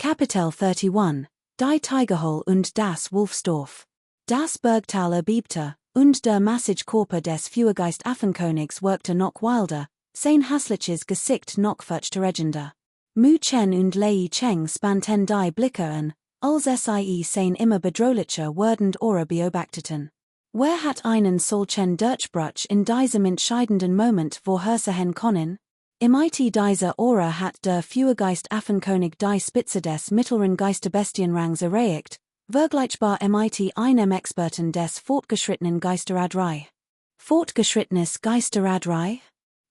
Kapitel 31, Die Tigerhole und das Wolfsdorf. Das Bergtal erbebte, und der massige Körper des Feuergeist Affenkönigs wirkte noch wilder, sein hässliches Gesicht noch furchterregender. Mu Chen und Lei Cheng spannten die Blicke an, als sie sein immer bedrohlicher werdend Aura beobachteten. Wer hat einen solchen Durchbruch in diesem entscheidenden Moment vorhersehen können? Im IT dieser Aura hat der Feuergeist Affenkönig die Spitze des mittleren Geisterbestienrangs erreicht, vergleichbar im IT einem Experten des fortgeschrittenen Geisteradrei. Fortgeschrittenes Geisteradrei?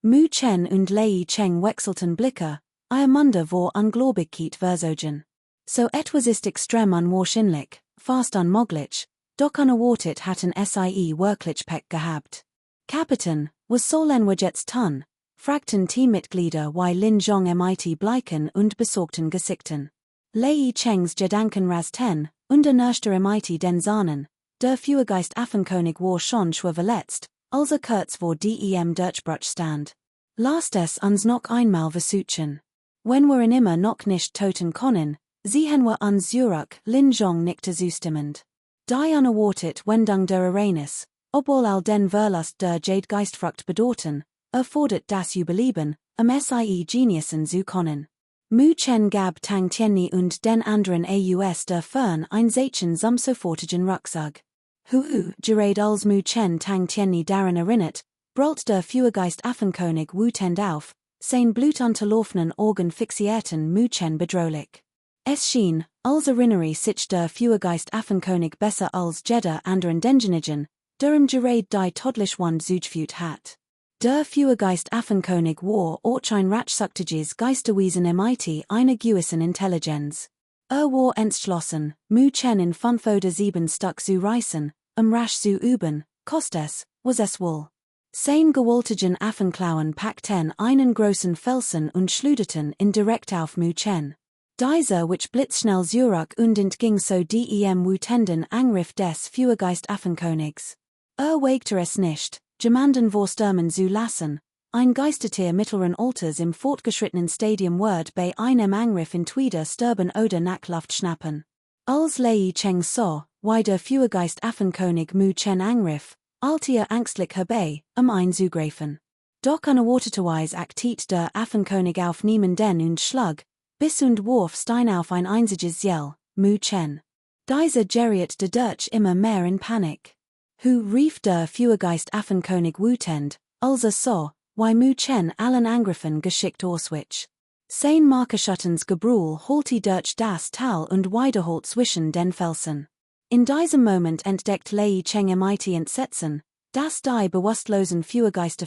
Mu Chen und Lei Cheng wechselten Blicke, ihr Munde vor Ungläubigkeit versogen. So etwas ist extrem unwahrscheinlich, fast unmöglich, doch unerwartet hatten sie wirklich Pech gehabt. Kapitän, was sollen wir jetzt tun? Fragten Teammitglieder wie Lin Zhong mit bleichen und besorgten Gesichten. Lei Chengs Gedanken rasten, und ernerschte mit den Sahnen, der Feuergeist Affenkönig war schon schwer verletzt, als kurz vor dem Durchbruch stand. Lasst es uns noch einmal versuchen. Wenn wir immer noch nicht töten können, sehen wir uns zurück, Lin Zhong nickte zustimmend. Die unerwartet Wendung der Uranus, obwohl all den Verlust der Jade-Geistfrucht bedeuten, erfordert das Überleben, sie Geniusen zu können. Mu Chen gab Tang Tianyi und den anderen aus der Fern ein Zeichen zum sofortigen Rucksack. Gerade als Mu Chen Tang Tianyi daran erinnert, brüllt der Feuergeist Affenkönig wütend auf, sein blutunterlaufenen Augen fixierten Mu Chen bedrohlich. Es schien, als erinnere sich der Feuergeist Affenkönig besser als jeder anderen denjenigen, der im gerade die todlich Wand zugeführt hat. Der Feuergeist Affenkönig war auch ein ratschsüchtiges Geisterwesen mit einer gewissen Intelligenz. War entschlossen, Mu Chen in 5 oder 7 Stück zu reißen, rasch zu üben, kost es, was es wohl. Sein gewaltigen Affenklauen packten einen großen Felsen und schluderten ihn direkt auf Mu Chen. Dieser which blitzschnell zurück und entging so dem wütenden Angriff des Feuergeist Affenkönigs. Wagte es nicht, jemanden vorstürmen zu lassen, ein Geistertier mittleren Alters im fortgeschrittenen Stadium wird bei einem Angriff in Twider sterben oder nach Luft schnappen. Als Lei Cheng sah, wie der Feuergeist Affenkönig Mu Chen angriff, eilte ängstlich herbei, einzugreifen. Doch unerwarteterweise aktiert der Affenkönig auf niemanden und schlug, bis und warf Stein auf ein einziges Ziel, Mu Chen. Dieser geriet dadurch immer mehr in Panik. Rief der Feuergeist Affenkönig wütend, als sah, wie Mu Chen allen Angriffen geschickt auswich. Sein Markerschattens Gebrüll holte durch das Tal und wiederholt zwischen den Felsen. In diesem Moment entdeckt Lei Cheng mit Entsetzen, dass die bewusstlosen Feuergeister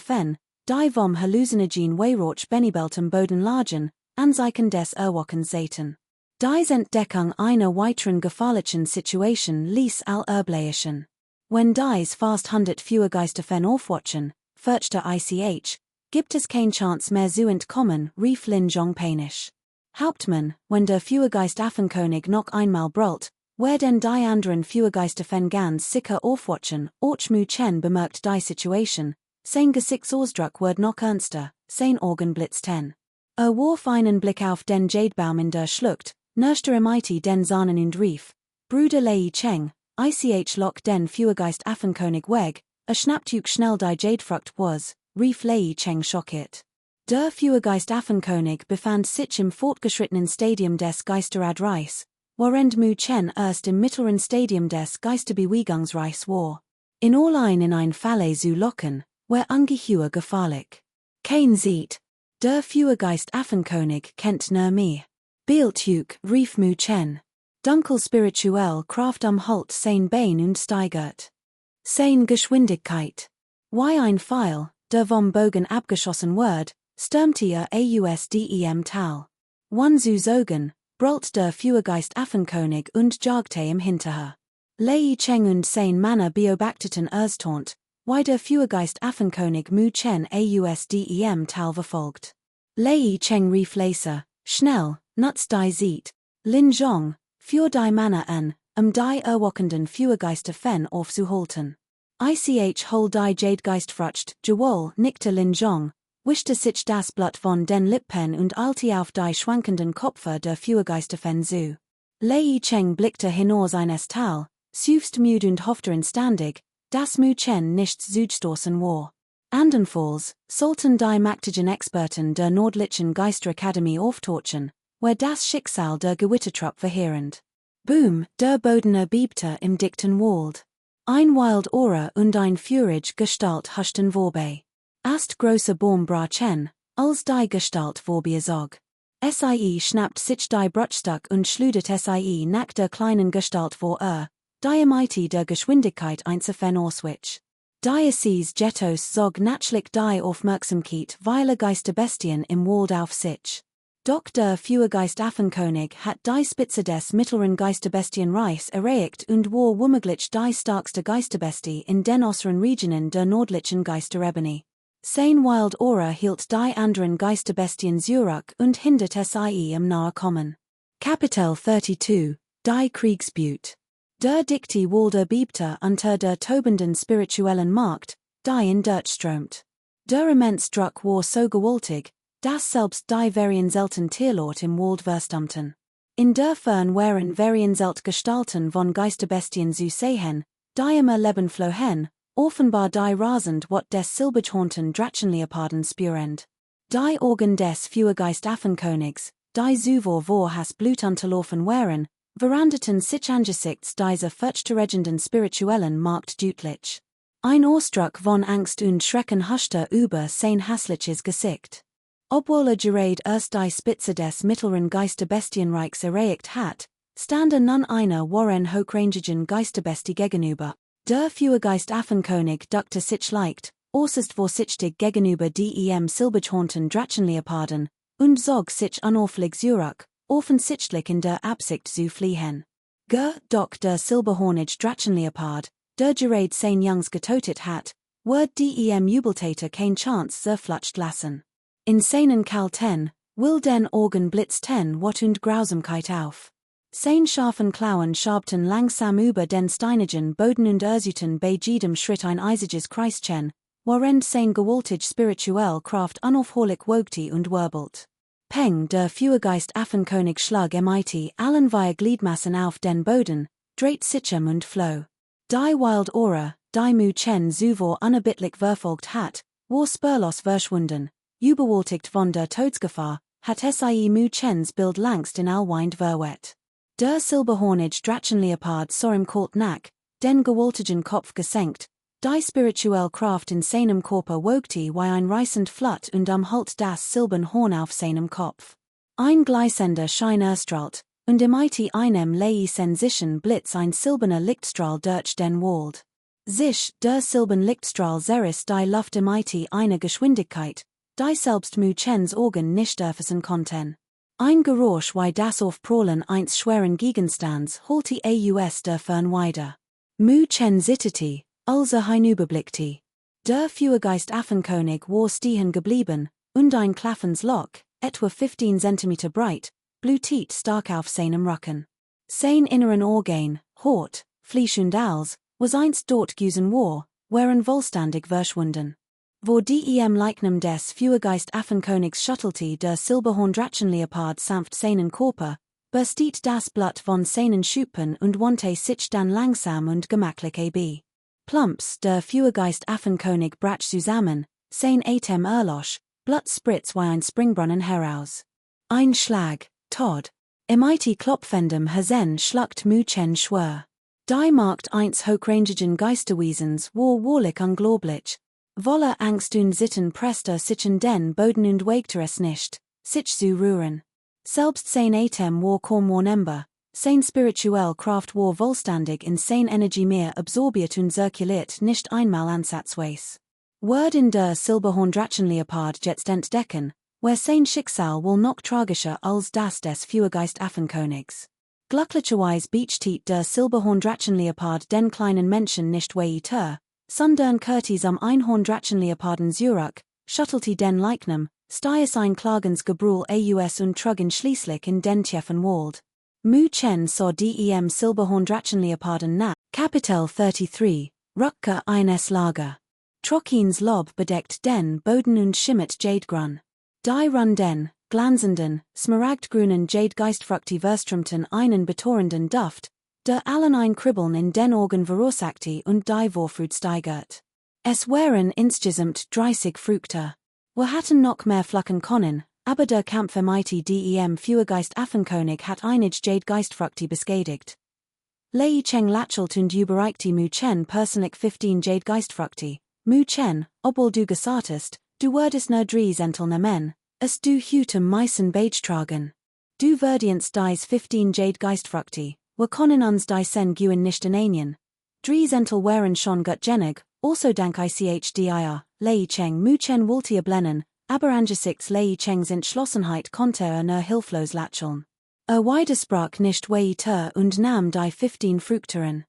die vom hallucinogen Weihrauch Benibeltem Boden lagen, Anzeichen des Erwachen sehten. Dies Entdeckung einer weiteren gefährlichen Situation ließ all erbleichen. Wenn dies fast 100 Feuergeister aufwatchen, fürchte gibt es kein Chance mehr zu entkommen, rief Lin Zhong panisch. Hauptmann, wenn der Feuergeist Affenkönig noch einmal brüllt, werden die anderen Feuergeister ganz sicher aufwatchen, auch Mu Chen bemerkt die Situation, sein Gesichtsausdruck wird noch ernster, sein Augen blitzten. Warf einen Blick auf den Jadebaum in der Schlucht, nörschte mit den Sahnen und rief, Bruder Lei Cheng, lock den Feuergeist Affenkönig weg, schnappt schnell die Jadefrucht was, rief Lei Cheng schockiert. Der Feuergeist Affenkönig befand sich im fortgeschrittenen Stadium des Geisteradreis, während Mu Chen erst im mittleren Stadium des Geisterbewegungsreichs war. In allein in ein Falle zu locken, war ungeheuer gefährlich. Kein sieht. Der Feuergeist Affenkönig kennt nur mehr. Beeldhug, rief Mu Chen. Dunkel spirituell Kraft halt sein Bein und steigert sein Geschwindigkeit. Wie ein Pfeil, der vom Bogen abgeschossen wird, stürmte aus dem Tal. One zu sogen, brüllt der Feuergeist Affenkönig und jagte ihm hinterher. Lei Cheng und sein Männer beobachteten erstaunt, wie der Feuergeist Affenkönig Mu Chen aus dem Tal verfolgt. Lei Cheng rief leise, schnell, nutz die sieht, Lin Zhong, für die Männer an, die erwachenden Feuergeister aufzuhalten. Hol die Jadegeistfrucht, jawohl, nickte Lin Zhong, wischte sich das Blatt von den Lippen und eilte auf die schwankenden Kopfer der Feuergeisterfen zu. Lei Cheng blickte hinaus eines Tal, süfst müd und hoffte instandig, dass Mu Chen nichts zugestoßen war. Andernfalls sollten die mächtigen Experten der Nordlichen Geisterakademie auftauchen, where das Schicksal der Gewittertrupp verheerend. Boom, der Boden erbebte im dichten Wald. Ein Wild Aura und ein Furige Gestalt huschten vorbei. Erst große Baum brachen, als die Gestalt vorbei zog. Sie schnappt sich die Bruchstück und schludert sie nach der kleinen Gestalt vor die Mighty der Geschwindigkeit einzufen auswich. Diocese Jetos zog natürlich die Aufmerksamkeit weiler Geisterbestien im Wald auf sich. Doch der Feuergeist Affenkönig hat die Spitze des mittleren Geisterbestienreichs erreicht und war womöglich die starkste Geisterbestie in den äußeren Regionen der nordlichen Geisterebene. Sein Wild Aura hielt die anderen Geisterbestien zurück und hindert sie im Nahekommen. Kapitel 32, die Kriegsbüte. Der dichte Wald erbebte unter der tobenden spirituellen Macht, die in Dirt strömt. Der immens Druck war so gewaltig, dass selbst die selten Tierlort im Wald verstummten. In der Fern waren selten Gestalten von Geisterbestien zu sehen, die immer Leben flohen, offenbar die rasend wat des silberhornten Drachenleoparden spürend. Die Augen des Feuergeist Affenkönigs, die zuvor vor has Blut unterlaufen waren, veränderten sich angesichts dieser furchterregenden spirituellen Macht deutlich. Ein Ausdruck von Angst und Schrecken huschte über sein hässliches Gesicht. Obwohl gerade erst die Spitze des mittleren Geisterbestienreichs erreicht hat, stande nun einer Warren hochrangigen Geisterbestie gegenüber. Der Feuergeist Affenkönig duckte sich leicht, äußerst vorsichtig gegenüber dem silberhornten Drachenleoparden, und zog sich unauflich zurück, offensichtlich in der Absicht zu fliehen. Doch der silberhornige Drachenleopard, der gerade sein Jungs getötet hat, wird dem Jubeltäter kein Chance zerflutscht lassen. In seinen kalten, wilden Augen blitzten Wut und Grausamkeit auf. Sein scharfen Klauen schabten langsam über den steinigen Boden und ersuchten bei jedem Schritt ein eisiges Kreischen, während sein gewaltig spirituell Kraft unaufhörlich wogte und wirbelt. Peng, der Feuergeist Affenkönig schlag MIT allen via Gliedmassen auf den Boden, dreht sich und floh. Die Wild Aura, die Mu Chen zuvor unerbittlich verfolgt hat, war spurlos verschwunden, überwältigt von der Todesgefahr, hat sie Mu Chens Bild längst in allwind verwet. Der silberhornige Drachenleopard sah ihm kalt nach, den gewaltigen Kopf gesenkt, die spirituelle Kraft in seinem Körper wogte wie ein reißend Flut und halt das silberne Horn auf seinem Kopf. Ein gleißender Schein erstrahlt, und im einem lei sensischen Blitz ein silberner Lichtstrahl durch den Wald. Sich, der silberne Lichtstrahl zerriss die Luft im eine Geschwindigkeit, die selbst Mu Chens Augen nicht erfassen konnten. Ein Geräusch wie das Aufprallen eines schweren Gegenstands holte aus der Fern weiter. Mu Chen zitterte, als hinüberblickte. Der Feuergeist Affenkönig war stehen geblieben, und ein klaffendes Loch, etwa 15 cm breit, blutet stark auf seinem Rücken. Sein inneren Organ, Haut, Fleisch und Hals, was einst dort gewesen war, waren vollständig verschwunden. Wo dem Leichnam des Feuergeist Affenkönigs schüttelte der silberhorn Drachenleopard sanft seinen Körper, berstiet das Blatt von seinen Schuppen und wandte sich dann langsam und gemachtlich ab. Plumps, der Feuergeist Affenkönig brach zusammen, sein Atem erlosch, Blut spritz wie ein Springbrunnen heraus. Ein Schlag, Todd. Im klopfendem Hasen schluckt Mu Chen schwer. Die Macht eins hochrangigen Geisterwesens war wahrlich unglaublich. Voller Angst und Sitten presste sich in den Boden und wagte es nicht, sich zu rühren. Selbst sein Atem war kaum wahrnehmbar, sein spirituell Kraft war vollständig in sein Energiemeer absorbiert und zirkuliert nicht einmal ansatzweise. Word in der silberhorn Drachenleopard jetzt entdecken, where sein Schicksal wohl noch tragischer als das des Feuergeist Affenkönigs. Glücklicherweise beachtet der silberhorn Drachenleopard den kleinen Menschen nicht weiter, sondern Curtis am Einhorn Drachenleoparden zurück, schüttelte den Leichnam, stieß ein klagens Gebrüll aus und trug ihn schließlich in den tiefen Wald. Mu Chen sah dem Silberhorn Drachenleoparden nach. Kapitel 33, Rückkehr eines Lager. Trockins Lob bedeckt den Boden und schimmert Jadegrun. Die Run den, glanzenden, smaragdgrünen Jadegeistfrukti verströmten einen betorenden Duft, der allen ein Kribbeln in den Augen verorsakte und die Vorfreude steigert. Es wären insgesamt 30 Frukte. Wir hatten noch mehr Flucken können, aber der Kampf mighty dem Feuergeist Affenkönig hat einige Jadegeistfrukti beschädigt. Lei Cheng lachelt und überreichte Mu Chen persönlich 15 Jadegeistfrukti. Mu Chen, obwohl du gesagt du würdest nur 3 Zentel nehmen, es du hutem meisten beigetragen. Du würdienst dies 15 Jadegeistfrukti, wir können uns die sen guen nicht annehmen. 3 Zentel wären schon gut genug, also dank ICHDIR, Lei Cheng Mu Chen wollte blennen, aber angesichts Lei Chengs Entschlossenheit konnte nur hilflos lacheln. Widersprach nicht weiter und nahm die 15 Frukteren.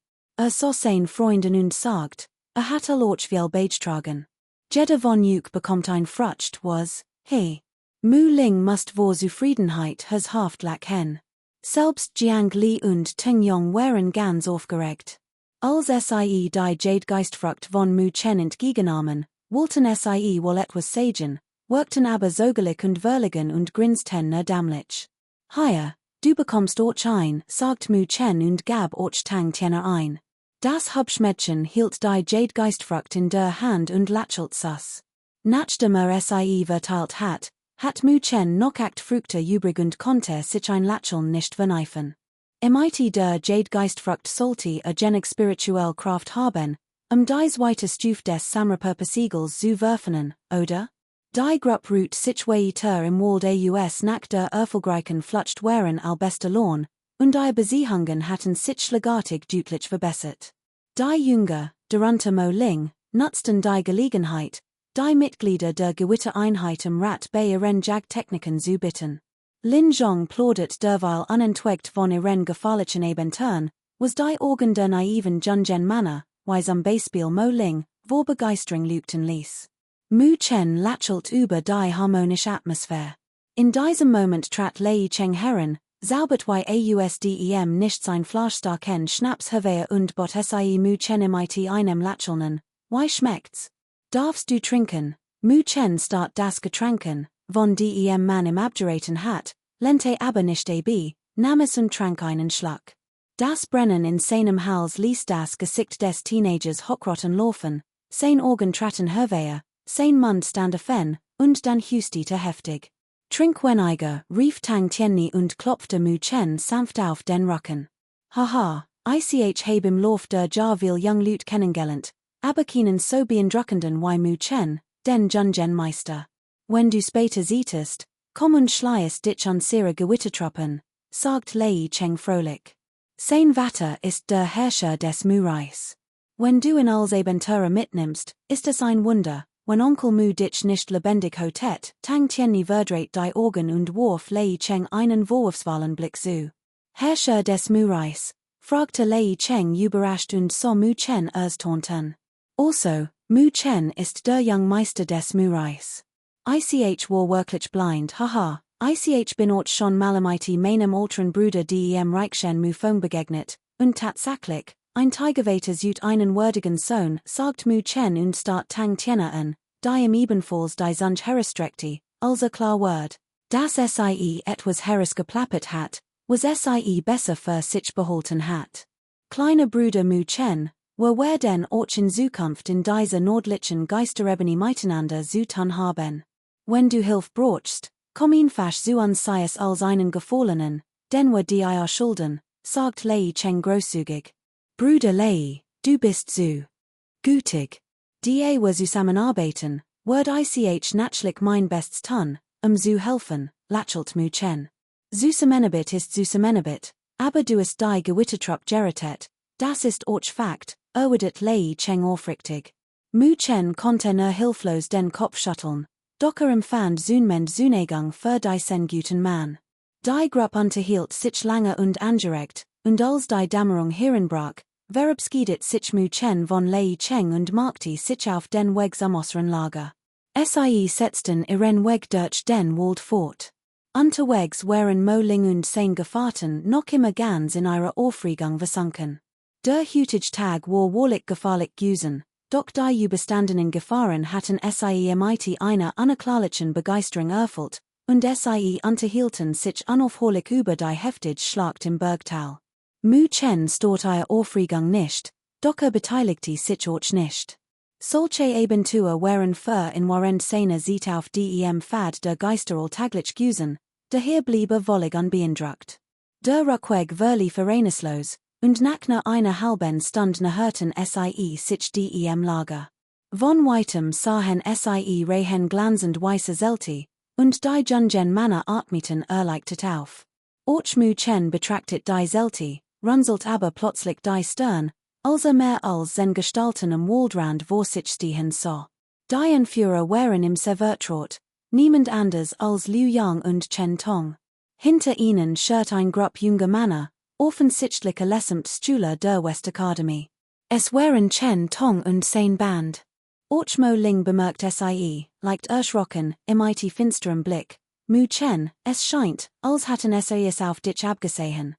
So sein Freunden und sagt, hatte auch viel beigetragen. Jeder von euch bekommt ein Frucht was, hey. Mu Ling must vor Zufriedenheit has Haft lachen. Selbst Jiang Li und Teng Yong wären ganz aufgeregt. Als sie die Jadegeistfrucht von Mu Chen entgegennahmen, wollten sie wohl etwas sagen, wirkten aber sogelig und verlegen und grinsten nur dämlich. Hier, du bekommst auch ein, sagt Mu Chen und gab auch Tang Tiener ein. Das Hübschmädchen hielt die Jadegeistfrucht in der Hand und lachelt sus. Nachdem sie verteilt hat Mu Chen noch 8 Frukte übrig und konnte sich ein Lacheln nicht verneifen. MIT der Jadegeistfrucht sollte genig spirituell Kraft haben, die zweite Stufe des Samrapurpasiegels zu werfen, oder? Die Grupprut sich weiter im Wald aus nach der erfolgreichen Flucht wären albeste Lohn, und die Besiehungen hatten sich schlagartig deutlich verbessert. Die Jünger, darunter Mo Ling, nutzten die Gelegenheit, die Mitglieder der Gewittereinheit im Rat bei ihren Jagdtechniken zu bitten. Lin Zhong plaudert derweil unentwegt von ihren gefährlichen Abenteuern, was die Augen der naiven Junjen Manner, wie zum Beispiel Mo Ling, vor Begeisterung leuchten ließ. Mu Chen lachelt über die harmonische Atmosphäre. In diesem Moment trat Lei Cheng heran, zaubert ausdem nicht sein fleischstarken Schnaps hervor und bot sie Mu Chen mit einem Lachelnen. Wie schmeckt's? Darfst du trinken? Mu Chen start das Getränken, von dem man im Abgeraten hat, lente aber nicht ab, nahm es und trank einen Schluck. Das Brennen in seinem Hals ließ das Gesicht des Teenagers hochrotten laufen, sein Augen traten hervor, sein Mund stand offen, und dann hustete heftig. Trink weniger, rief Tang Tianni und klopfte Mu Chen sanft auf den Rücken. Haha, ich hab im Lauf der Jahr viel Young Leute kennengelernt, aber keinen so beeindruckenden wie Mu Chen, den Junjen Meister. Wenn du später siehst, komm und schleiest dich an ihre Gewittertruppen, sagt Lei Cheng fröhlich. Sein Vater ist der Herrscher des Mu-Reis. Wenn du ihn als Abenteurer mitnimmst, ist es ein Wunder, wenn Onkel Mu dich nicht lebendig hotet, Tang Tianni verdreht die Augen und warf Lei Cheng einen vorwurfsvollen Blick zu. Herrscher des Mu-Reis, fragte Lei Cheng überrascht und sah Mu Chen erstaunten. Also, Mu Chen ist der Jungmeister des Mu-Reis. Ich war wirklich blind, haha, ich bin auch schon mal mit meinem älteren Bruder dem Reichen Mu Fong begegnet, und tatsächlich, ein Tigervater süd einen würdigen Sohn, sagt Mu Chen und start Tang Tianner an, die ihm ebenfalls die Sunch herestreckte, also klar word, dass sie etwas Heres geplappert hat, was sie besser für sich behalten hat. Kleiner Bruder Mu Chen, wer denn auch in Zukunft in dieser nordlichen Geisterebene miteinander zu tun haben. Wenn du Hilfe brauchst, komm einfach zu uns als einen Gefallenen, denn wir dir schulden, sagt Lei Cheng großzügig. Bruder Lei, du bist so gütig. Die wir zusammenarbeiten, wird ich natürlich mein Bestes tun, zu helfen, lachelt Mu Chen. Zusammenarbeit ist Zusammenarbeit, aber du ist die Gewittertrupp geratet, das ist auch Fakt, erwidert Lei Cheng aufrichtig. Mu Chen konnte nur hilflos den Kopf schütteln. Doch empfand zunehmend Zuneigung für diesen guten Mann. Die Gruppe unterhielt sich lange und angeregt, und als die Dämmerung heranbrach, verabschiedet sich Mu Chen von Lei Cheng und machte sich auf den Weg zum äußeren Lager. Sie setzten ihren Weg durch den Wald fort. Unterwegs waren Mo Ling und sein Gefährten noch immer ganz in ihrer Aufregung versunken. Der heutige Tag war wahrlich gefährlich gewesen, Doch die Überstandenen Gefahren hatten sie MIT eine unerklärlichen Begeisterung erfüllt, und sie unterhielten sich unaufhörlich über die heftige Schlacht im Bergtal. Mu Chen stört ihr Aufregung nicht, doch beteiligte sich auch nicht. Solche Abentur waren für in Warend seine Zeit auf dem Pfad der Geister alltäglich gewesen, daher bliebe völlig unbeeindruckt. Der Rückweg verlief ereignislos, und nach einer halben Stunde hörten sie sich dem Lager. Von weitem sahen sie rehen glanzend weiße Zelte, und die jungen Männer atmeten erleichtert auf. Auch Mu Chen betrachtet die Zelte, runzelt aber plötzlich die Stirn, als mehr als sen Gestalten am Waldrand vor sich stehen sah. Die Anführer waren im Vertraut, niemand anders als Liu Yang und Chen Tong. Hinter ihnen schert ein Gruppe junger Männer, offensichtlich lässemt Schüler der Westakademie. Es waren Chen Tong und sein Band. Auch Mo Ling bemerkt sie, leicht erschrocken, MIT finsterem Blick. Mu Chen, es scheint, als hatten sie es auf dich abgesehen.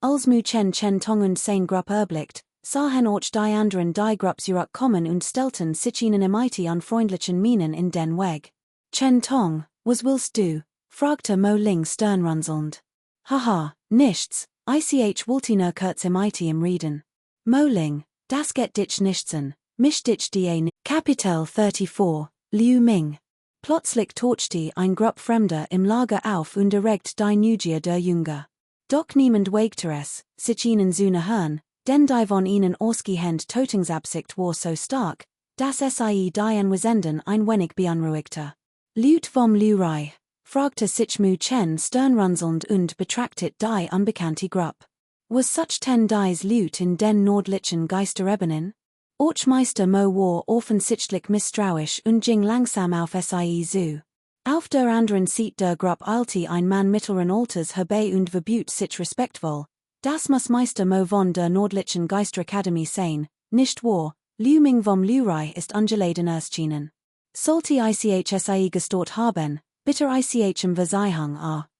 Als Mu Chen Tong und sein Gruppe erblickt, sahen auch die anderen die Gruppe zurückkommen und stellten sich ihnen MIT an freundlichen Mienen in den Weg. Chen Tong, was willst du? Fragte Mo Ling stirnrunzelnd. Haha, nichts, ich wollte nur kurz MIT im Reden. Mo Ling, das geht dich nichts an, mich dich die Kapitel 34, Liu Ming. Plötzlich tauchte ein Gruppe Fremder im Lager auf und erregt die Neugier der Jünger. Doch niemand wagte es, sich ihnen zu nähern, denn die von ihnen ausgehend Tötungsabsicht war so stark, dass sie die Anwesenden ein wenig beunruhigte. Laut vom Liu Rai, fragte sich Mu Chen stirnrunzelnd und betrachtet die unbekannte Gruppe. Was such ten dies Laut in den nordlichen Geisterebenen? Auch Meister Mo war offensichtlich misstrauisch und ging langsam auf sie zu. Auf der anderen Seite der Gruppe eilte ein Mann mittleren Alters herbei und verbot sich respektvoll. Das muss Meister Mo von der nordlichen Geisterakademie sein, nicht wahr? Liu Ming vom Liu Rai ist ungeladen erschienen. Sollte ich gestört haben, bitte ich im Versiehung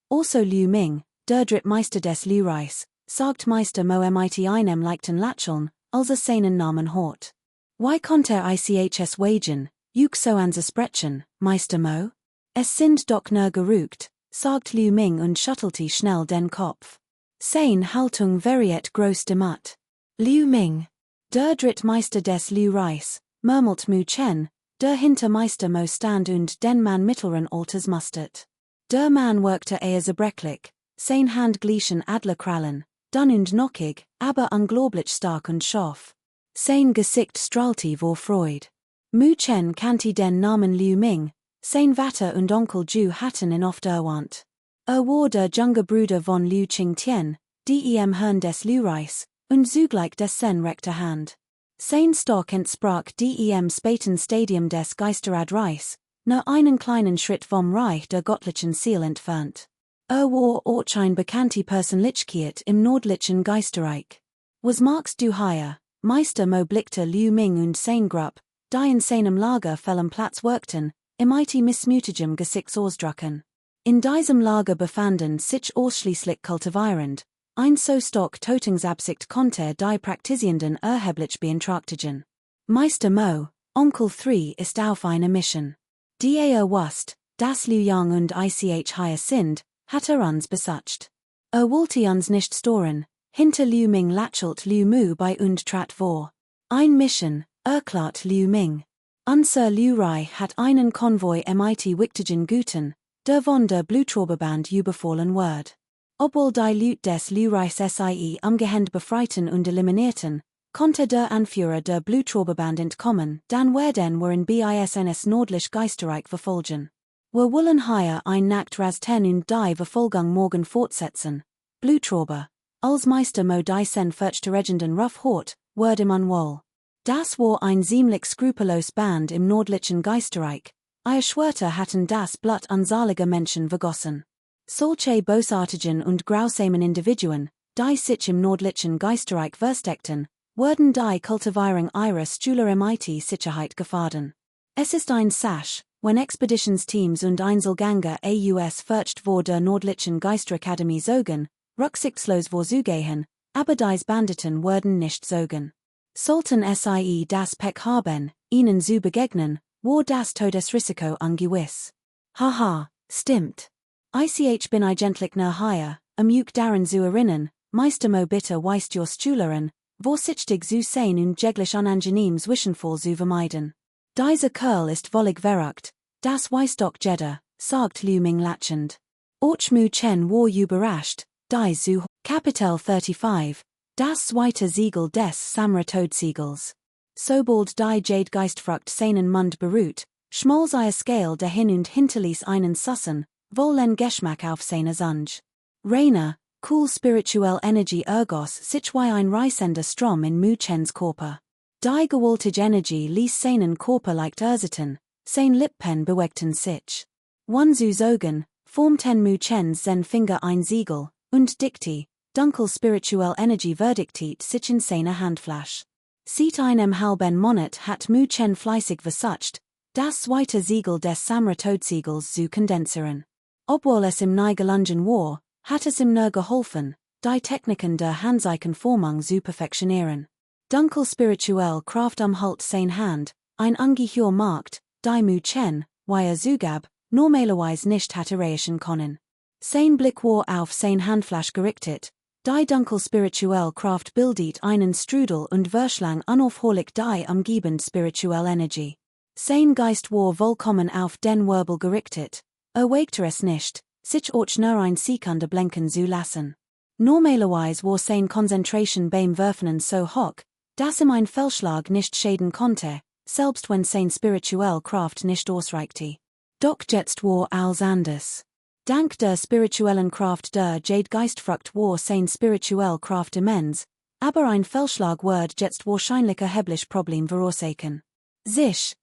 also Liu Ming, der Drittmeister des Liu Rais, sagt Meister Mo mit einem leichten Lächeln, als seinen Namen hört. Wie konnte ich es wagen, so anzusprechen, Meister Mo? Es sind doch nur gerügt, sagt Liu Ming und schüttelte schnell den Kopf. Seine Haltung variiert groß demut. Liu Ming, der Drittmeister des Liu Rais, murmelt Mu Chen, der hinter Meister Mo stand und den Mann mittleren Alters mustert. Der Mann wirkte eher zerbrechlich, sein Hand glichen Adlerkrallen, dünn und knockig, aber unglaublich stark und scharf. Sein Gesicht strahlte vor Freude. Mu Chen kannte den Namen Liu Ming, sein Vater und Onkel Ju hatten ihn oft erwähnt. War der junge Bruder von Liu Qingtian, dem Herrn des Liu Rais, und zugleich dessen rechte Hand. Sein Stock entsprach dem späten Stadium des Geisterad Reichs, nur einen kleinen Schritt vom Reich der göttlichen Seele entfernt. War auch ein bekannte Persönlichkeit im nordlichen Geisterreich. Was magst du hier? Meister Mo blickte Liu Ming und sein Gruppe, die in seinem Lager fehl am Platz wirkten, mit missmutigem Gesichtsausdrucken. In diesem Lager befanden sich ausschließlich kultivierend, ein so stark Tötungsabsicht konnte die Praktizierenden erheblich beeinträchtigen. Meister Mo, Onkel 3 ist auf einer Mission. Die wusste, dass Liu Yang und ich hier sind, hat uns besucht. Wollte uns nicht stören, hinter Liu Ming lächelt Liu Mu bei und trat vor. Ein Mission, erklärt Liu Ming. Unser Liu Rai hat einen Konvoi mit wichtigen Gütern, der von der Blutrauberband überfallen wird. Obwohl die Leute des Liu Rais sie umgehend befreiten und eliminierten, konnte der Anführer der Blutrauberband entkommen, dann werden wir in BISNS nordlich Geisterreich verfolgen. Wir wollen hier ein Nacht rasten und die Verfolgung morgen fortsetzen. Blutrauber, als Meister Mo die sen fürchte Regenden Ruff hort, wird im Unwohl. Das war ein ziemlich skrupellos Band im nordlichen Geisterreich. Ihr Schwörter hatten das Blut unzähliger Menschen vergossen. Solche bösartigen und grausamen Individuen, die sich im nordlichen Geisterreich versteckten, wurden die Kultivierung ihrer Stühler mit Sicherheit gefahren. Es ist ein Sache, wenn Expeditionsteams und Einzelgänger aus fürcht vor der nordlichen Geisterakademie zogen, rücksichtslos vorzugehen, aber dies Banditen wurden nicht zogen. Sollten sie das Pech haben, ihnen zu begegnen, war das Todesrisiko ungewiss. Haha, stimmt. Ich bin eigentlich nachher, Mjuk daran zu erinnern, Meister mo bitte weist your Stühlerin, vorsichtig zu sein und jeglich unangenehm Zwischenfall zu vermeiden. Dieser Kerl ist völlig verrückt, das weiß doch jeder, sagt Liu Ming lachend. Och Mu Chen war überrascht, die zu Kapitel 35, das zweite Siegel des Samra-Todsiegels. Sobald die Jade-Geistfrucht seinen Mund berührt, schmolz ihr Scale dahin und hinterließ einen Sussen, vollen Geschmack auf seine Zunge. Rainer, cool spirituell Energy ergos sich wie ein reißender Strom in Mu Chens Körper. Die gewaltige Energie ließ seinen Körper leicht erzittern, sein Lippen bewegten sich. One zu Augen, formten Mu Chens sein Finger ein Siegel, und Dicti, dunkel spirituell Energy verdictiert sich in seiner Handfläche. Seit einem halben Monat hat Mu Chen fleißig versucht, das zweite Siegel des Samra-Todsiegels zu kondensieren. Obwohl es ihm nie gelungen war, hat es ihm nur geholfen, die Techniken der Handzeichenformung zu perfektionieren. Dunkel spirituell Kraft halt sein Hand, ein ungeheuer Markt, die Mu Chen, wie zugab, normalerweise nicht hatte erreichen können. Sein Blick war auf sein Handfläche gerichtet, die dunkel spirituell Kraft bildet einen Strudel und verschlang unaufhörlich die umgebende spirituelle Energie. Sein Geist war vollkommen auf den Wirbel gerichtet, erwägte es nicht, sich auch nur ein Sekunde blinken zu lassen. Normalerweise war sein Konzentration beim Werfen so hoch, dass ihm ein Fehlschlag nicht schäden konnte, selbst wenn sein spirituelle Kraft nicht ausreichte. Doch jetzt war alles anders. Dank der spirituellen Kraft der Jade-Geistfrucht war sein spirituelle Kraft immens, aber ein Fehlschlag wird jetzt wahrscheinlich erheblich Problem verursachen. Sich,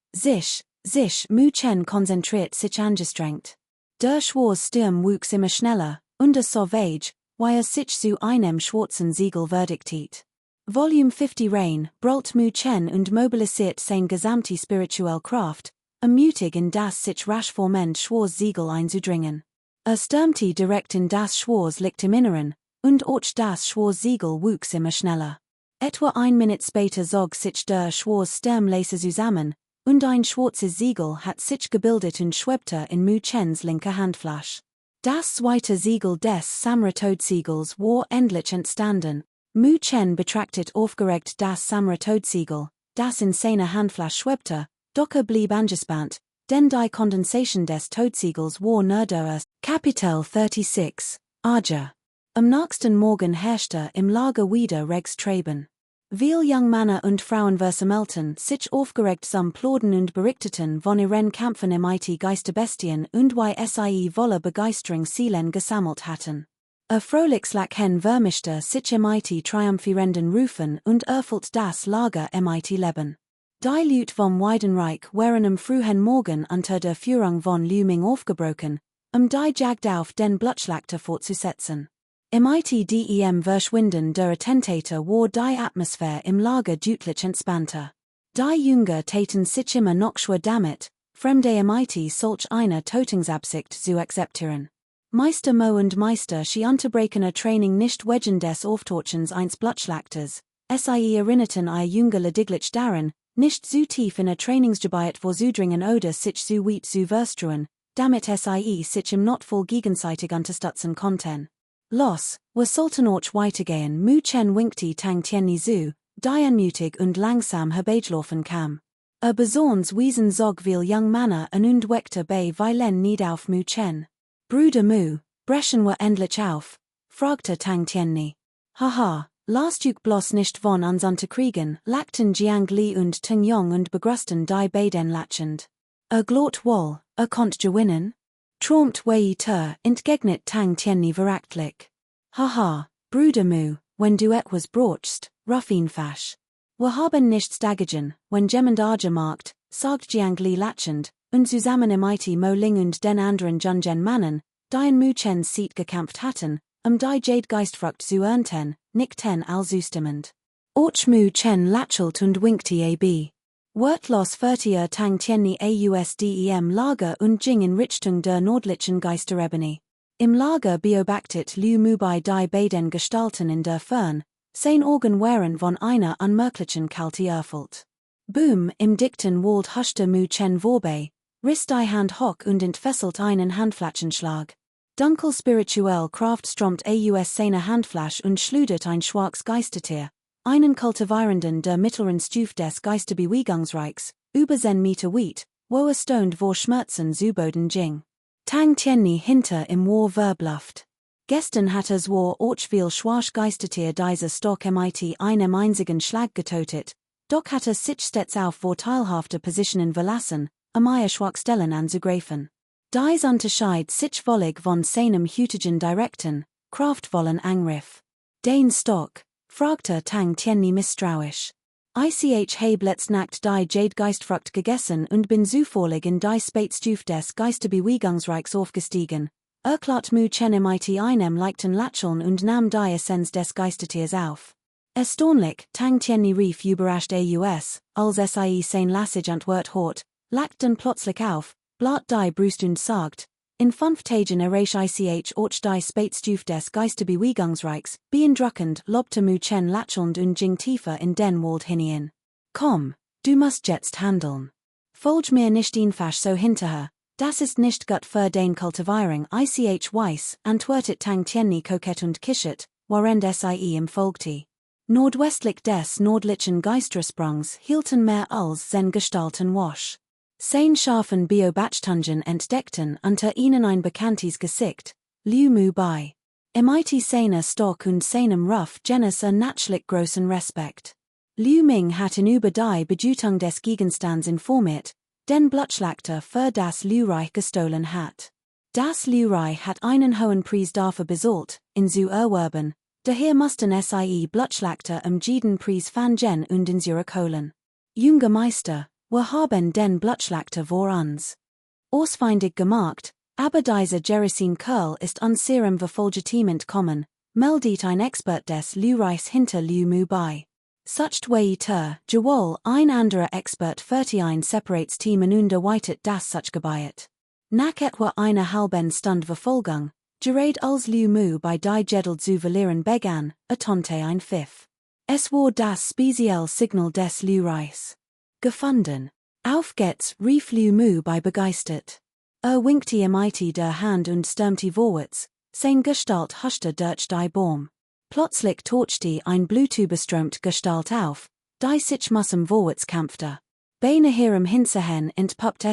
Mu Chen konzentriert sich angestrengt. Der Schwarzsturm wuchs immer schneller, und es sauvage, wie sich zu einem schwarzen Siegel verdiktiert. Volume 50 Rain brüllt Mu Chen und mobilisiert sein gesamte spirituelle Kraft, mutig in das sich rasch formend schwarze Siegel einzudringen. Stürmte direkt in das schwarze Licht im Inneren, und auch das schwarze Siegel wuchs immer schneller. Etwa 1 Minute später zog sich der schwarze Sturm leise zusammen, und ein schwarzes Siegel hat sich gebildet und schwebte in Mu Chens linker Handfläche. Das zweite Siegel des Samra-Todsiegels war endlich entstanden. Mu Chen betrachtet aufgeregt das Samra-Todsiegel, das in seiner Handfläche schwebte, doch blieb angespannt, denn die Kondensation des Todsiegels war nur Kapitel 36, Aja. Am nächsten Morgen herrschte im Lager wieder reges Treiben. Viele junge Männer und Frauen versammelten sich aufgeregt zum Plaudern und berichteten von ihren Kämpfen im Geisterbestien und wie sie voller Begeisterung Seelen gesammelt hatten. Fröhliches Lachen vermischte sich im triumphierenden Rufen und erfüllt das Lager im Leben. Die Leute vom Weidenreich waren am frühen Morgen unter der Führung von Liu Ming aufgebrochen, die Jagd auf den Blutschlachter fortzusetzen. Im dem Verschwinden der Attentate war die Atmosphäre im Lager deutlich entspannter. Die Jünger täten sich immer noch schwer damit, fremde im solch eine Tötungsabsicht zu akzeptieren. Meister Mo und Meister Shi unterbrechen Training nicht wegen des Auftauchens eines Blutschlachters, sie erinnerten ihr Jünger lediglich daran, nicht zu tief in Trainingsgebiet vorzudringen oder sich zu weit zu verstruhen, damit sie sich im Notfall gegenseitig unterstützen konnten. Los, wir sollten auch weitergehen. Mu Chen winkte Tang Tianni zu, die anmutig und langsam herbeilaufen kam. Besonders wiesen zog viel junge Männer und weckte bei Weilen nicht auf Mu Chen. Bruder Mu, brechen wir endlich auf? Fragte Tang Tianni. Haha, lasst euch bloß nicht von uns unterkriegen, lachten Jiang Li und Teng Yong und begrüßten die beiden lachend. Glaubt wohl, konnt gewinnen? Traumt wei entgegnet Tang Tianni verachtlich. Haha, Bruder Mu, wenn du etwas brauchst, ruf ihn fasch. Wir haben nichts dagegen, wenn jemand Arge macht, sagt Jiang Li lachend, und zusammen im Mo Ling und den anderen Junjen Mannen, die in Mu Chens Seat gekämpft hatten, die Jade-Geistfrucht zu ernten, nickten all zustimmend. Auch Mu Chen lächelt und winkte ab. Wortlos führte Tang Tianni ausdem Lager und ging in Richtung der nordlichen Geisterebene. Im Lager beobachtet Liu Mu bei die beiden Gestalten in der Fern, sein Organ waren von einer unmerklichen Kalte erfüllt. Boom, im dichten Wald huschte mu chen vorbei, riss die Hand hoch und entfesselt einen Handflächenschlag. Dunkel spirituell Kraft stromt aus seiner Handfläche und schleudert ein schwaches Geistertier, einen kultivierenden der mittleren Stufe des Geisterbewegungsreichs, über 10 Meter weit, wo stoned vor Schmerzen zu Boden ging. Tang Tianni hinter im War verbluft. Gestern hatte zwar auch viel schwache Geistertier dieser Stock mit einem einzigen Schlag getötet, doch hatte sich stets auf vorteilhafte Positionen verlassen, ihr Schwachstellen anzugreifen. Dies unterscheid sich völlig von seinem heutigen direkten, kraftvollen Angriff. Den Stock, fragte Tang Tianni misstrauisch. Ich habe letztnacht die Jade-Geistfrucht gegessen und bin zufällig in die Spätstufe des Geisterbewegungsreichs aufgestiegen, erklärt mu chen mit einem leichten Lächeln und nahm die Essenz des Geistertiers auf. Erstaunlich, Tang Tianni rief überrascht aus, als sein Lassig antwort hat, lacht dann plötzlich auf, blat die Brust und sagt, in 5 Tagen erreich ich auch die Spätstufe des Geisterbewegungsreichs, beeindruckend lobte mu chen lächelnd und ging tiefer in den Wald hinein. Komm, du musst jetzt handeln. Folg mir nicht einfach so hinterher, das ist nicht gut für den Kultivierung ich weiß, antwortet Tang Tianni kokett und kichert, während ihm folgte. Nordwestlich des nordlichen Geistersprungs hielten mehr als 10 Gestalten wasch. Sein scharfen Beobachtungen entdeckten unter ihnen ein bekanntes Gesicht, Liu Mu bei. Mit seiner Stock und seinem Ruff genieß natürlich großen Respekt. Liu Ming hatte über die Bedeutung des Gegenstands informiert, den Blutschlachter für das Liureich gestohlen hat. Das Liureich hat einen hohen Preis dafür bezahlt, in zu erwerben, daher mussten Blutschlachter jeden Preis fangen und in zurückholen. Junge Meister, wir haben den Blutschlachter vor uns ausfindig gemacht, aber dieser Jerisin Curl ist an seinem Verfolgetement kommen, meldet ein Expert des Liureichs hinter Liu Mu bei. Sucht weiter, Joel, ein anderer Expert 41 separates Teamen und weitet das such gebiet. Nach etwa einer halben Stunde Verfolgung, gerät als Liu Mu bei die Jedel zu verlieren begann, tonte ein Pfiff. Es war das spezielle Signal des Liureichs. Gefunden. Auf geht's, rief Liu Mu bei begeistert. Winkte mit der Hand und stürmte vorwärts, sein Gestalt huschte durch die Baum. Plötzlich tauchte ein blutüberströmt Gestalt auf, die sich mussem vorwärts kämpfte. Beinahe ihrem Hinterhen entpuppt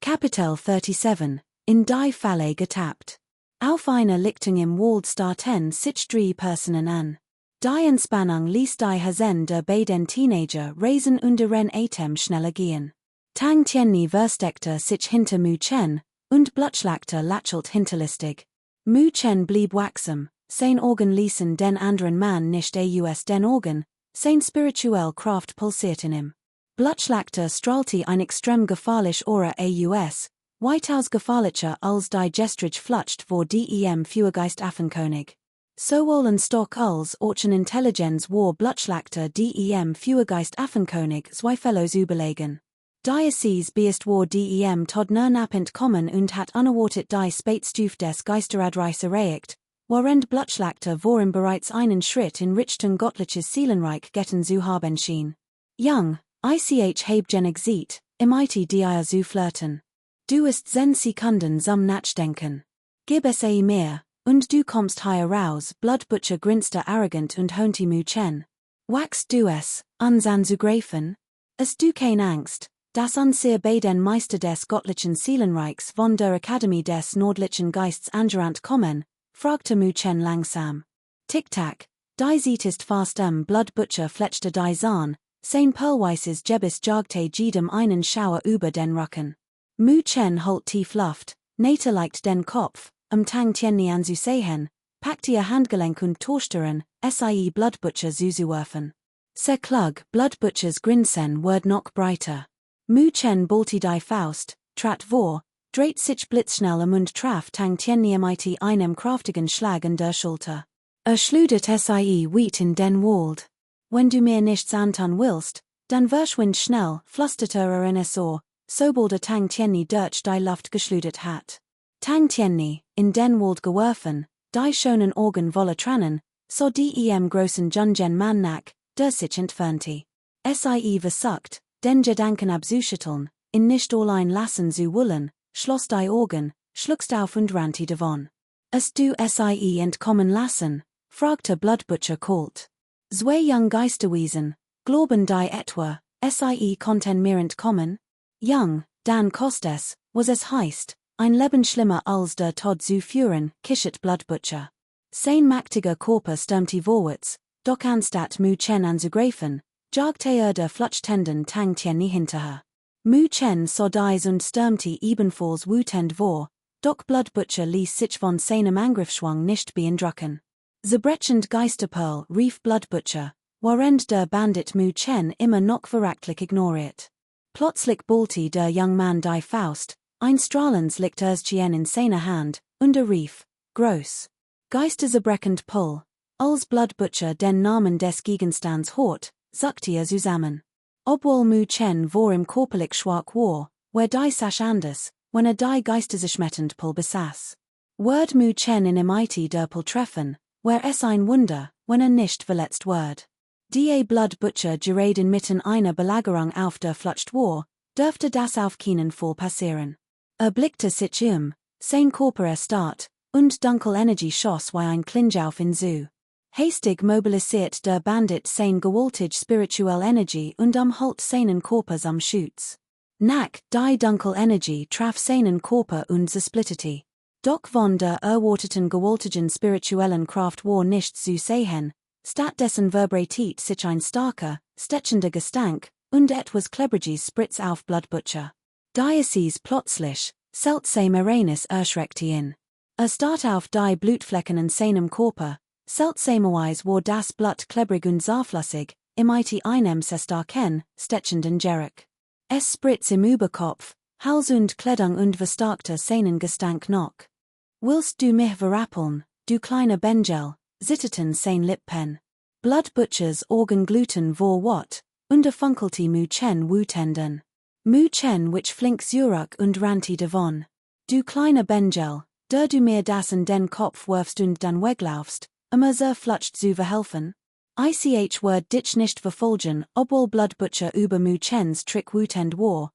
Kapitel 37, in die Falle getappt. Auf einer Lichtung im Wald starrten sich 3 Personen an. Die Entspannung ließ die Hasen der beiden Teenager reisen und ihren Atem schneller gehen. Tang Tianni versteckte sich hinter Mu Chen, und Blutschlachter lächelt hinterlistig. Mu Chen blieb wachsam, sein Organ ließen den anderen Mann nicht aus den Organ, sein spirituell Kraft pulsiert in ihm. Blutschlachter strahlte ein extrem gefährlich Aura aus, weitaus gefährlicher als die gestrige Flucht vor dem Feuergeist Affenkönig. Sowohl in Stock als auch in Intelligenz war Blutschlachter dem Feuergeist Affenkönig zweifellos überlegen. Diocese beist war dem Todd napent kommen und hat unerwartet die Spätstufe des Geisteradreichs erreicht, während Blutschlachter waren bereits einen Schritt in Richtung göttliches Seelenreich getan zu haben schien. Young, ich habe genig sieht, imite dir zu flirten. Du ist 10 Sekunden zum Nachdenken. Gib es mehr, und du kommst hier raus, Blutbutcher grinste arrogant und honte Mu Chen. Wachst du es, uns anzugreifen? Es du kein Angst, das Anseher beiden Meister des göttlichen Seelenreichs von der Akademie des nordlichen Geists angerant kommen, fragte Mu Chen langsam. Tick-tack, die Zeit ist fast Blutbutcher fletschte die Zahn, sein Perlweißes Gebis jagte jedem einen Schauer über den Rücken. Mu Chen holt tief Luft, nähte leicht den Kopf, Tang Tianni anzusehen, packte ihr Handgelenk und Torsteren, Blutbutcher zuzuwerfen. Klug, Blutbutchers Grinsen ward noch breiter. Mu Chen ballte die Faust, trat vor, dreht sich blitzschnell und traf Tang Tianni mit einem kraftigen Schlag in der Schulter. Schleudert weit in den Wald. Wenn du mir nichts antun willst, dann verschwind schnell, flüsterte in es Ohr, sobald Tang Tianni durch die Luft geschleudert hat. Tang Tianni, in den Wald geworfen, die schonen Augen voller Tränen, so dem großen Jungen Mannak, der sich entfernte. Sie versucht, den Gedanken abzuschütteln, in nicht allein lassen zu wollen, schloss die Augen, schluckst auf und rannte davon. Hast du sie entkommen lassen? Fragte Blutbutcher kalt. Zwei young Geisterwesen, glauben die etwa, sie konnten mir entkommen? Young, dann kostes, was es heißt, ein Leben schlimmer als der Tod zu führen, kichert Blutbutcher. Sein mächtiger Körper stürmte vorwärts, doch anstatt Mu Chen anzugreifen, jagte der Flutchtenden Tang Tianni hinterher. Mu Chen sah dies und stürmte ebenfalls wütend vor, doch Blutbutcher ließ sich von seinem Angriffsschwung nicht beeindrucken. Zerbrechend Geisterpearl, rief Blutbutcher, während der Bandit Mu Chen immer noch verachtlich ignoriert. Plötzlich ballte der young man die Faust, ein strahlens Licht erschien in seiner Hand, und rief, groß. Geisterzerbrechend Pull. Als Blutbutcher den Namen des Gegenstands hört, sagte zusammen. Obwohl Mu Chen war im körperlich schwach war, war die Sache anders, wenn die geisterzerschmetternd Pull besaß. Word Mu Chen in MIT der Pull treffen, war es ein Wunder, wenn nicht verletzt wird. Die Blutbutcher gerade inmitten einer Belagerung auf der Flucht war, dürfte das auf keinen Fall passieren. Blickte sich sein Körper erstarrt, und dunkel Energie schoss wie ein Klinge auf ihn zu. Hastig mobilisiert der Bandit sein gewaltig spirituell Energie und halt seinen Körper am Schutz. Nach die dunkel Energie traf seinen Körper und zersplitterte. Doch von der erwarteten gewaltigen spirituellen Kraft war nichts zu sehen, stattdessen vibriert sich ein starker, stechender Gestank, und etwas Klebriges spritz auf Blutbutcher. Diocese plötzlich, seltsam Arenas erschreckte ihn. Start auf die Blutflecken in seinem Körper, seltsamerweise war das Blut klebrig und zerflüssig, MIT einem starken, stechenden Geruch. Es spritz im Überkopf, Hals und Kleidung und verstärkte seinen Gestank noch. Willst du mich verrappeln, du kleiner Bengel, zitterten sein Lippen. Blutbutchers Augen gluten vor wat, und funkelte Mu Chen wütenden. Mu Chen which flink zurück und rannte davon. Du kleiner Bengel, der du mir das in den Kopf wirfst und dann weglaufst, sehr flutscht zu verhelfen? Ich word dich nicht verfolgen, obwohl Blutbutcher über Mu Chens Trick wütend war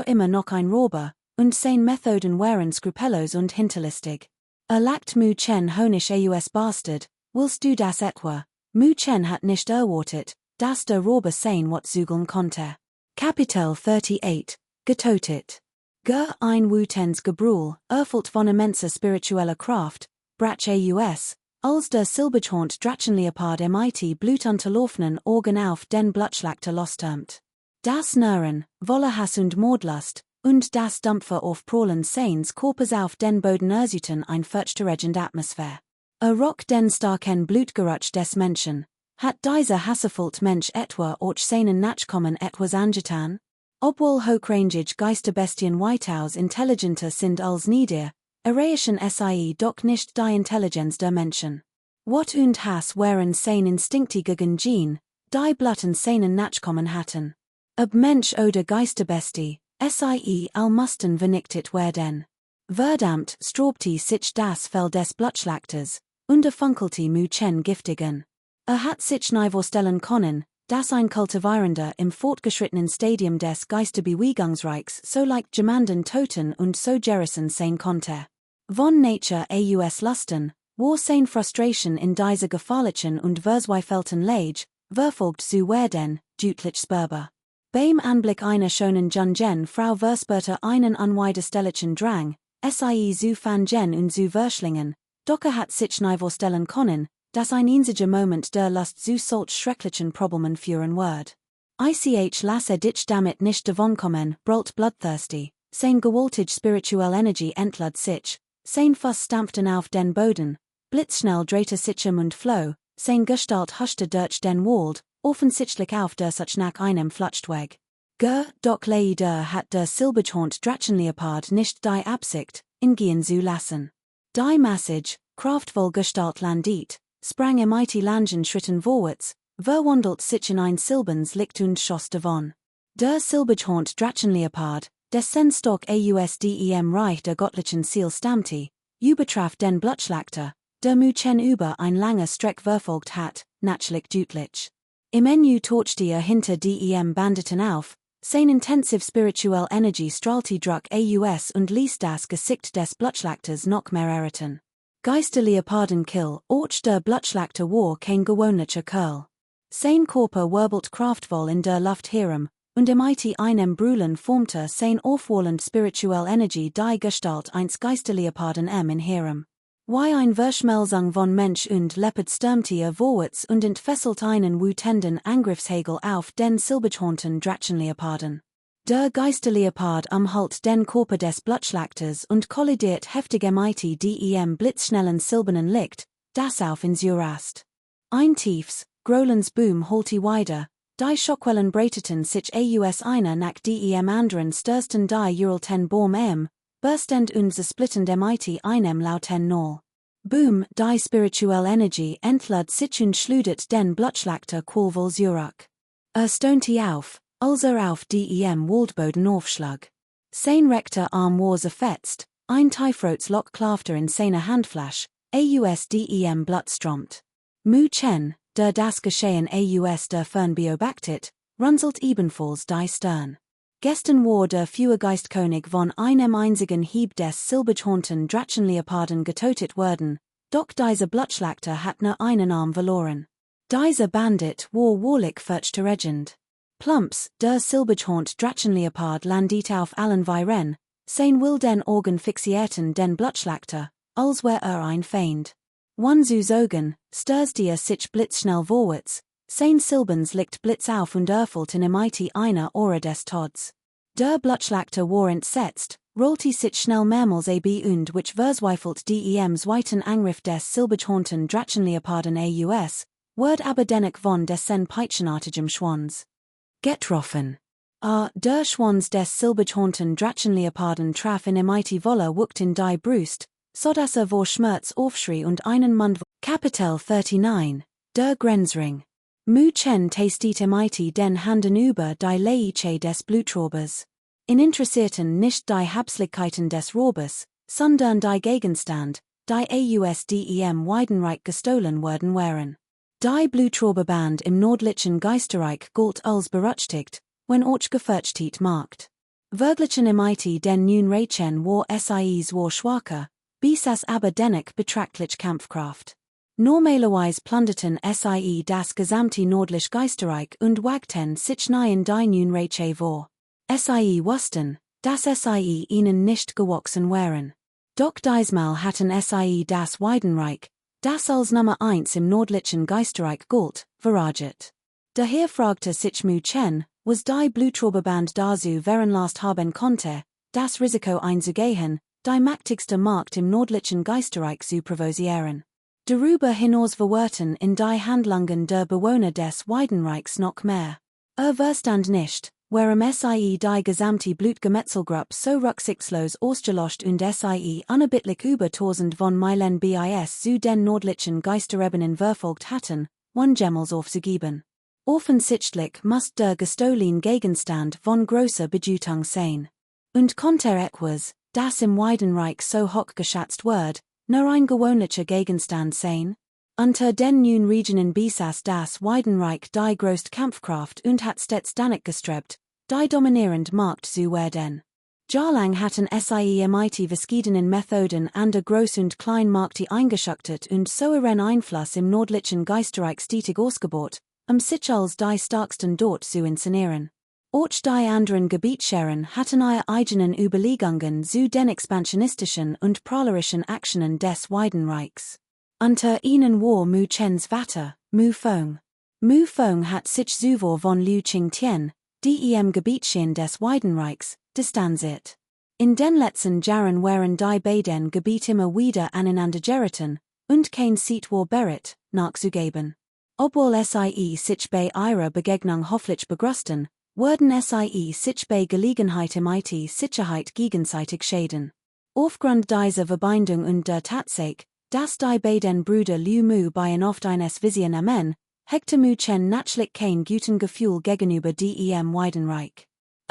immer noch ein Räuber, und sein Methoden waren skrupellos und hinterlistig. Lackt Mu Chen honisch aus Bastard, willst du das etwa? Mu Chen hat nicht erwartet, dass der Räuber sein wat zugeln konnte. Kapitel 38, getotet. Ein wütends Gebrüll, erfüllt von immenser spiritueller Kraft, brach aus, als der Silberhornt Drachenleopard MIT blutunterlaufenen Augen auf den Blutschlachter lostürmt. Das Nörren, Wollerhass und Mordlust, und das Dampfer auf prollen Seins Körpers auf den Boden ersüten ein furchterregend Atmosphäre. Rock den starken Blutgeruch des Menschen, hat dieser hassefullt Mensch etwa auch seinen Nachkommen etwas angetan? Obwohl hochrangig Geisterbestien weitaus intelligenter sind als nieder, erreichen sie doch nicht die Intelligenz der Menschen. Wat und Hass waren sein Instinkte gegen Gen, die Bluten seinen Nachkommen hatten. Ob Mensch oder Geisterbestie, sie all mussten vernichtet werden. Verdammt strobte sich das Fell des Blutschlachters, und funkelte Mu Chen giftigen. Hat sich nie vorstellen können, dass ein Kultivierender im fortgeschrittenen Stadium des Geisterbewegungsreichs so leicht jemanden toten und so gerissen sein konnte. Von Nature aus Lusten, war sein Frustration in dieser gefährlichen und verzweifelten Lage, verfolgt zu werden, deutlich spürbar. Beim Anblick einer schönen jungen Frau verspürte einen unwiderstehlichen Drang, sie zu fangen und zu verschlingen, doch hat sich nie vorstellen können, dass ein einziger Moment der Lust zu solch schrecklichen Problemen führen wird. Ich lasse dich damit nicht davonkommen, brüllt Bloodthirsty, sein gewaltig spirituell Energie entlad sich, sein Fuss stampften auf den Boden, blitzschnell drehte sich und floh, sein Gestalt huschte durch den Wald, offensichtlich auf der sich nach einem Fluchtweg. Doch leider hat der Silberhornt Drachenleopard nicht die Absicht, ihn gehen zu lassen. Die Massage, kraftvoll Gestalt landiert, sprang mighty langen Schritten vorwärts, verwandelt sich in ein silbernes Licht und schoss davon. Der Silberhornt Drachenleopard, dessen Stock ausdem Reich der göttlichen Ziel stammte, übertraf den Blutschlachter, der Muchen über ein lange Streck verfolgt hat, natürlich deutlich. Im Enu tauchte hinter dem Banditen auf, sein intensiv spirituell Energie strahlte Druck aus und ließ das Gesicht des Blutschlachters noch mehr erröten. Geisterleoparden kill, och der Blutschlachter war kein gewöhnlicher Kerl. Sein Körper wirbelt kraftvoll in der Luft herum, und im einem Brüllen formte sein aufwallend spirituell Energie die Gestalt eins Geisterleoparden in herum. Wie ein Verschmelzung von Mensch und Leopard stürmte vorwärts und entfesselt einen wütenden Angriffshagel auf den silberhornten Drachenleoparden. Der Geisterleopard umhüllt den Körper des Blutschlachters und kollidiert heftig mit dem blitzschnellen silbernen Licht, das auf ihn zurast. Ein tiefes, grollendes Boom holte wieder, die Schockwellen breiteten sich aus einer nach dem anderen störsten die uralten Baum burstend und splittend mit einem lauten Null. Boom, die spirituelle Energie entlud sich und schludert den Blutschlachter qualvoll zurück. Stonte auf, als auf dem Waldboden aufschlag. Sein rechter Arm war zerfetzt, ein Tiefrotslock klafter in seiner Handfläche, aus dem Blut strömt. Mu Chen, der das Geschehen aus der Fern beobachtet, runzelt ebenfalls die Stirn. Gestern war der Feuergeistkönig von einem einzigen Hieb des silberhornten Drachenleoparden getötet worden, doch dieser Blutschlachter hat nur einen Arm verloren. Dieser Bandit war wahrlich furchterregend. Plumps, der silberhornt Drachenleopard landet auf allen Viren, sein will den Augen fixierten den Blutschlachter, als wär ein Feind. Wanzus Augen, stürzt sich blitzschnell vorwärts, sein silbernes Licht blitz auf und erfüllt in einer Aura des Tods. Der Blutschlachter war entsetzt, rollte sich schnell mehrmals und which verzweifelt dems weiten Angriff des silberhornten Drachenleoparden aus, word aber dennoch von dessen peitschenartigem Schwanz. Getroffen. Der Schwanz des silberhornten Drachenleoparden traf in voller Wucht in die Brust, so dass vor Schmerz aufschrie und einen Mund. Kapitel 39, der Grenzring. Mu Chen tastete den Handen über die Leiche des Blutraubers. In interessierten nicht die Habslichkeiten des Raubers, sondern die Gegenstand, die aus dem Weidenreich gestohlen worden waren. Die Blutrauberband im nordlichen Geisterreich galt als berüchtigt, wenn auch gefürchtet markt. Wirklichen im den nun Reichen war SIEs war schwacher, bis es aber dennoch betrachtlich Kampfkraft. Normalerweise plünderten SIE das gesamte nordliche Geisterreich und wagten sich nahen die nun Reiche vor. SIE wussten, dass SIE ihnen nicht gewachsen waren. Doch diesmal hatten SIE das Weidenreich, das als Nummer 1 im nordlichen Geisterreich galt, verraget. Daher fragte sich Mu Chen, was die Blutrauberband dazu veranlasst haben konnte, das Risiko einzugehen, die mächtigste Macht im nordlichen Geisterreich zu provosieren. Darüber hinaus verwirrten in die Handlungen der Bewohner des Weidenreichs noch mehr. Verstand nicht, warum SIE die gesamte Blutgemetzelgruppe so rücksichtslos ausgelöscht und SIE unerbittlich über 1000 von Meilen bis zu den nordlichen Geisterebenen verfolgt hatten, one Gemmels aufzugeben. Offensichtlich muss der gestohlene Gegenstand von großer Bedeutung sein. Und konnte etwas, das im Weidenreich so hoch geschätzt wird, nur ein gewöhnlicher Gegenstand sein? Unter den nun Regionen besaß das Weidenreich die größte Kampfkraft und hat stets danach gestrebt, die dominierend Macht zu werden. Jahrelang hatten SIE verschiedenen Methoden an der Groß- und Kleinmärkte eingeschüchtert und so ihren Einfluss im nordlichen Geisterreich stetig ausgebaut, sich als die starksten dort zu inszenieren. Auch die anderen Gebietsscheren hatten ihre eigenen Überlegungen zu den expansionistischen und prahlerischen Aktionen des Weidenreichs. Unter ihnen war Mu Chens Vater, Mu Feng. Mu Feng hat sich sowohl von Liu Qingtian, dem Gebietschen des Weidenreichs, distanziert. In den letzten Jahren waren die beiden Gebiete immer wieder aneinander geraten, und kein Seat war bereit, nachzugeben. Obwohl SIE sich bei ihrer Begegnung hoffentlich begrüßten, wurden SIE sich bei Gelegenheit mit Sicherheit gegenseitig schäden. Aufgrund dieser Verbindung und der Tatsache, dass die beiden Brüder Liu Mu bei oft eines Vision amen, hegte Mu Chen natürlich kein guten Gefühl gegenüber dem Weidenreich.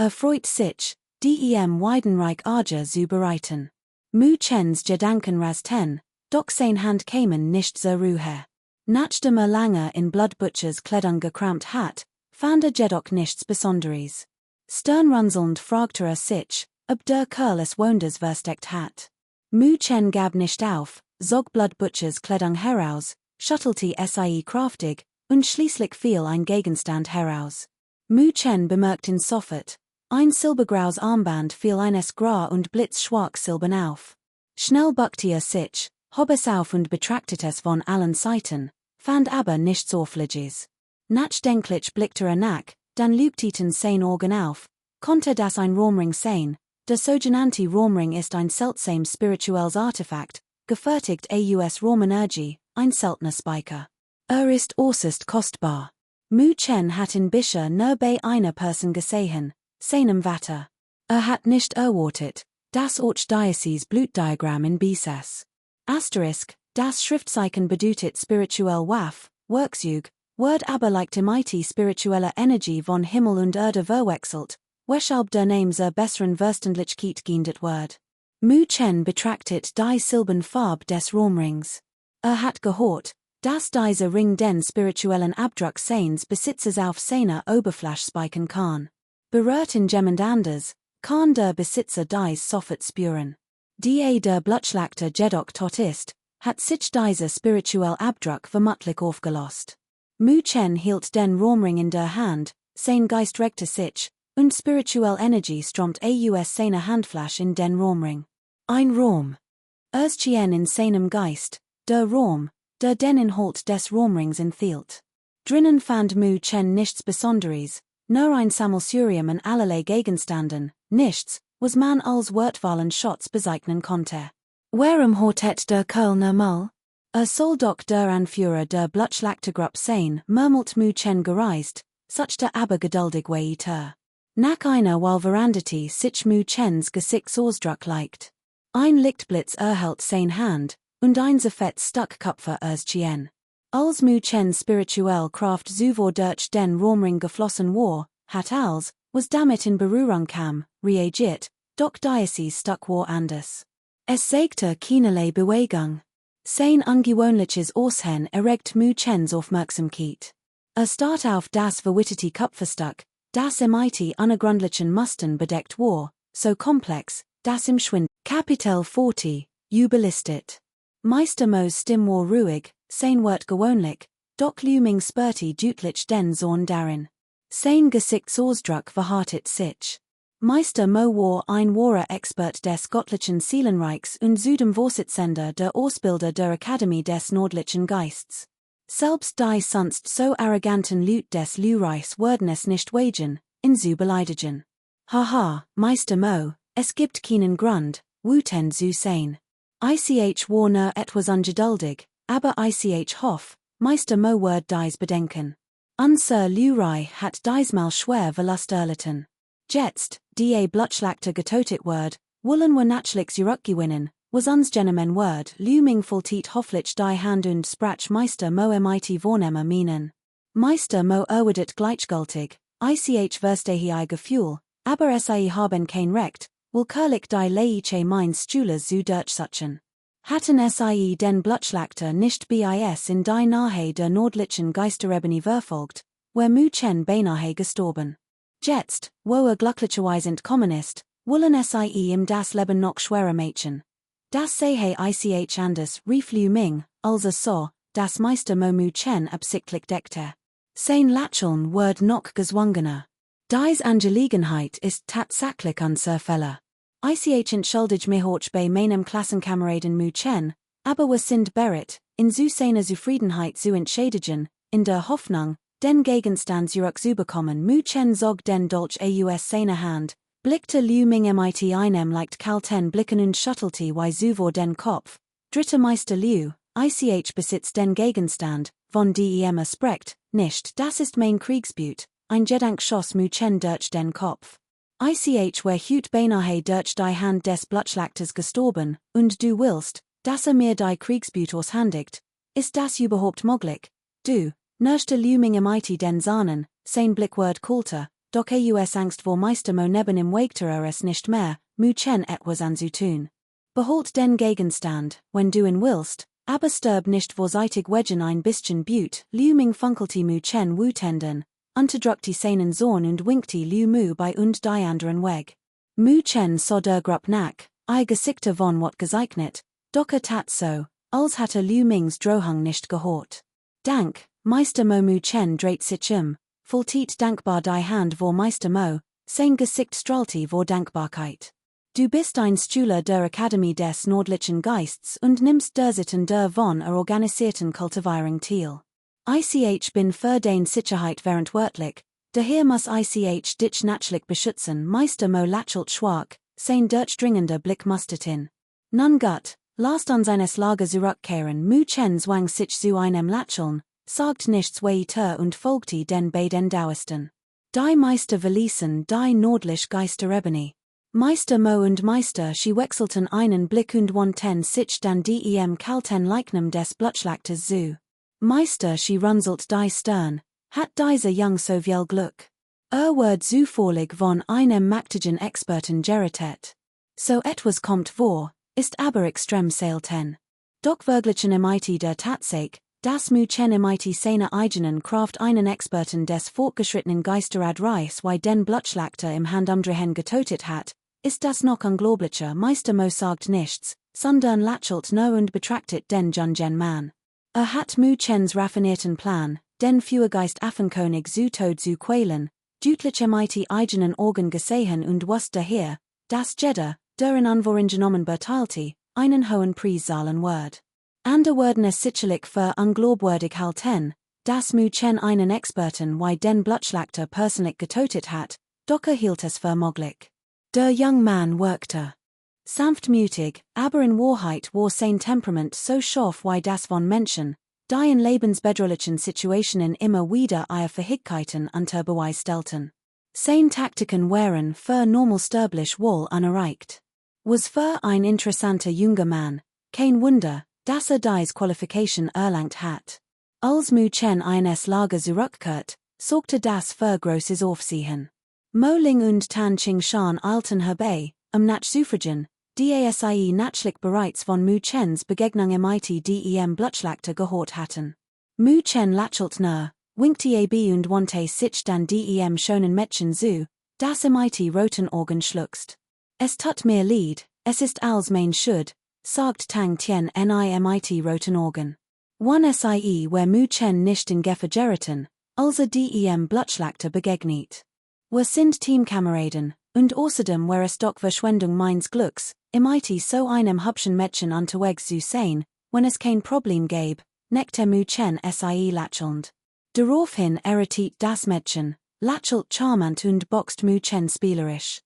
Freut sich, dem Weidenreich Arger zu bereiten. Mu Chens Gedanken rasten, Doch sein Hand kämen nicht zur Ruhe. Nach dem Erlanger in Blutbutchers Kleidung gekrampt hat, fand jedoch nichts Besonderes. Stirnrunzelnd fragte sich, ob der Kerl es Wonders versteckt hat. Mu Chen gab nicht auf, zog Blutbutchers Kleidung heraus, schüttelte sie kraftig, und schließlich fiel ein Gegenstand heraus. Mu Chen bemerkte sofort, ein silbergraues Armband fiel eines grau und blitzschwarz silbern auf. Schnell buckte sich, hob es auf und betrachtete es von allen Seiten, fand aber nichts Auffälliges. Nachdenklich blickte nach, dann lügteten sein Augen auf, konnte das ein Raumring sein. Der sogenannte Raumring ist ein seltsames spirituelles Artefakt, gefertigt aus Raumenergie, ein seltener Speicher. Ist äußerst kostbar. Mu Chen hat ihn bisher nur bei einer Person gesehen, seinem Vater. Hat nicht erwartet, das Archdiocese Blutdiagramm in Bises. Asterisk, das Schriftzeichen bedeutet spirituell Waff, Werkzeug, Word aber like mighty spirituelle Energie von Himmel und Erde verwechselt, weshalb der Name zur besseren Verständlichkeit geändert wird. Mu Chen betrachtet die silberne Farbe des Raumrings. Hat gehört, dass dieser Ring den spirituellen Abdruck seines Besitzers auf seiner Oberfläche speichern kann. Berührt in jemand anders, kann der Besitzer dies sofort spüren. Die der Blutschlachter jedoch tot ist, hat sich dieser spirituelle Abdruck vermutlich aufgelöst. Mu Chen hielt den Raumring in der Hand, sein Geist regte sich, und spirituelle Energie strömt aus seiner Handfläche in den Raumring. Ein Raum. Chen in seinem Geist, der Raum, der den Inhalt des Raumrings enthielt. Drinnen fand Mu Chen nichts Besonderes, nur ein Sammelsurium an allerlei Gegenständen, nichts, was man als wertvollen Schatz bezeichnen konnte. Warum hat der Kerl mal? Soll doch der Anführer der Blutschlachtergruppe sein, murmelt Mu Chen gereist, suchte aber geduldig weiter. Nach einer Wahlveranderte sich Mu Chens Gesichtsausdruck leicht. Ein Lichtblitz erhält sein Hand, und ein Fett stuck Kupfer Chen. Als Mu Chens spirituell Kraft zuvor durch den Raumring geflossen war, hat als, was damit in Berührung kam, reagiert, doch Diocese stuck war anders. Es zeigte keinerlei Bewegung. Sein ungewöhnliches Aussehen erregt Mu Chens Aufmerksamkeit. Starrt auf das verwitterte Kupferstück, das mit unergründlichen Mustern bedeckt war, so komplex, dass im Schwind. Kapitel 40, überlistet. Meister Mo's Stimme war ruhig, sein Wort gewöhnlich, doch Luming spürte deutlich den Zorn darin. Sein Gesichtsausdruck verhärtet sich. Meister Mo war ein wahrer Expert des göttlichen Seelenreichs und zudem Vorsitzender der Ausbilder der Akademie des Nordlichen Geists. Selbst die sonst so arroganten Leute des Lüreichs würden es nicht wagen, ihn zu beleidigen. Haha, Meister Mo, es gibt keinen Grund, wütend zu sein. Ich war nur etwas ungeduldig, aber ich hoff, Meister Mo wird dies bedenken. Unser Lürei hat diesmal schwer Verlust erlitten. Jetzt, die Blutschlachter getötet wird, wollen wir natürlich zurückgewinnen, was uns genommen wird, Luming vollzieht hoffentlich die Hand und sprach Meister Mo mit vornehmer Mienen. Meister Mo erwidert gleichgültig, ich verstehe Gefühl, aber haben kein Recht, willkürlich die Leiche meines Stuhles zu durchsuchen. Hatten den Blutschlachter nicht bis in die Nahe der nordlichen Geisterebene verfolgt, where Mu Chen beinahe gestorben. Jetzt, wo glücklicherweise entkommen ist, wollen ihm das Leben noch schwerer machen. Das sehe ich anders, rief Liu Ming, als so, dass Meister Mo Mu Chen absichtlich deckte. Sein Lächeln wird noch gezwungener. Dies Angelegenheit ist tatsächlich unser Fälle. Ich entschuldige mich bei meinem Klassenkameraden Mu Chen, aber wir sind bereit, in zu seiner Zufriedenheit zu entschädigen, in der Hoffnung, den Gegenstand zurückzubekommen. Mu Chen zog den Dolch aus seiner Hand, blickte Liu Ming mit einem leicht kalten Blicken und schüttelte zuvor den Kopf. Dritter Meister Liu, ich besitzt den Gegenstand, von dem spricht, nicht, das ist mein Kriegsbüt, ein Gedank schoss Mu Chen durch den Kopf. Ich war hüt beinahe durch die Hand des Blutschlachters gestorben, und du willst, dass mir die Kriegsbüt aushändigt. Ist das überhaupt möglich? Du, nörschte Liu Ming mit den Sahnen, sein Blick wird kulter, doch Angst vor Meister Mo neben ihm wagte es nicht mehr, Mu Chen etwas anzutun. Beholt den Gegenstand, wenn du in willst, aber stirb nicht vorzeitig wegen ein bisschen Büt, Liuming funkelti mu chen wutenden, unterdrückti seinen Zorn und winkti Liu mu bei und die anderen weg. Mu chen so der grupp nack, I gesickte von wat gezeichnet, docker tat so, als hatte Liu Mings Drohung nicht gehört. Dank, Meister Mo mu chen dreit sich volltiet dankbar die Hand vor Meister Mo, sein Gesicht strahlte vor Dankbarkeit. Du bist ein Stühler der Akademie des Nordlichen Geists und nimmst der Sitten der von organisierten Kultivierung teil. Ich bin für den Sicherheit verantwortlich, daher muss ich dich natürlich beschützen. Meister Mo lächelt schwach, sein durchdringender Blick mustert. Nun gut, lasst uns eines Lager zurückkehren. Mu chen zwang sich zu einem Lächeln, sagt nichts weiter und folgte den beiden Dauersten. Die Meister verließen die nordliche Geisterebene. Meister Mo und Meister Shi wechselten einen Blick und wandten sich dann dem kalten Leichnam des Blutschlachters zu. Meister Shi runzelt die Stirn, hat dieser Jung so viel Glück. Wird zufällig von einem mächtigen Experten geratet. So etwas kommt vor, ist aber extrem selten. Doch verglichen mit der Tatsache, dass Mu chen mit seiner eigenen Kraft einen Experten des fortgeschrittenen Geisterreichs wie den Blutschlachter im Handumdrehen getötet hat, ist das noch unglaublicher. Meister Mo sagt nichts, sondern lächelt nur und betrachtet den jungen Mann. Hat Mu chens raffinierten Plan, den Feuergeist Affenkönig zu Tod zu quälen, deutlich mit eigenen Augen gesehen und wusste daher, dass jeder, der in Anvoringen beteiligte, einen hohen Preis zahlen wird. Ander werden es sicherlich für unglaubwürdig halten, dass Mu chen einen Experten wie den Blutschlachter persönlich getötet hat, doch hielt es für möglich. Der junge Mann wirkte sanftmütig, aber in Wahrheit war sein Temperament so scharf wie das von Menschen, die in lebensbedrohlichen Situationen immer wieder ihre Fähigkeiten unter Beweis stellten. Seine Taktiken waren für normalsterblich wohl unerreicht. Was für ein interessanter junger Mann, kein Wunder, dass dies Qualifikation erlangt hat. Als Mu chen eines Lager zurückkehrt, sorgte das für großes Aufsehen. Mo Ling und Tan Ching Shan eilten herbei, nachzufragen, die natürlich bereits von Mu chens Begegnung mit dem Blutschlachter gehört hatten. Mu chen lächelt nur, winkte ab und wandte sich dann dem schönen Mädchen zu, das mit roten Augen schluckst. Es tut mir leid, es ist als mein Schuld, sagt Tang Tien mit roten Augen. One sie where Mu chen nicht in Gefahr geraten, als dem Blutschlachter begegnet. Wir sind Teamkameraden, und außerdem wäre es doch Verschwendung meines Glücks, mit so einem hübschen Mädchen unterwegs zu sein, wenn es kein Problem gäbe, neckte Mu chen sie lächelnd. Daraufhin erratiert das Mädchen, lächelt charmant und boxt Mu chen spielerisch.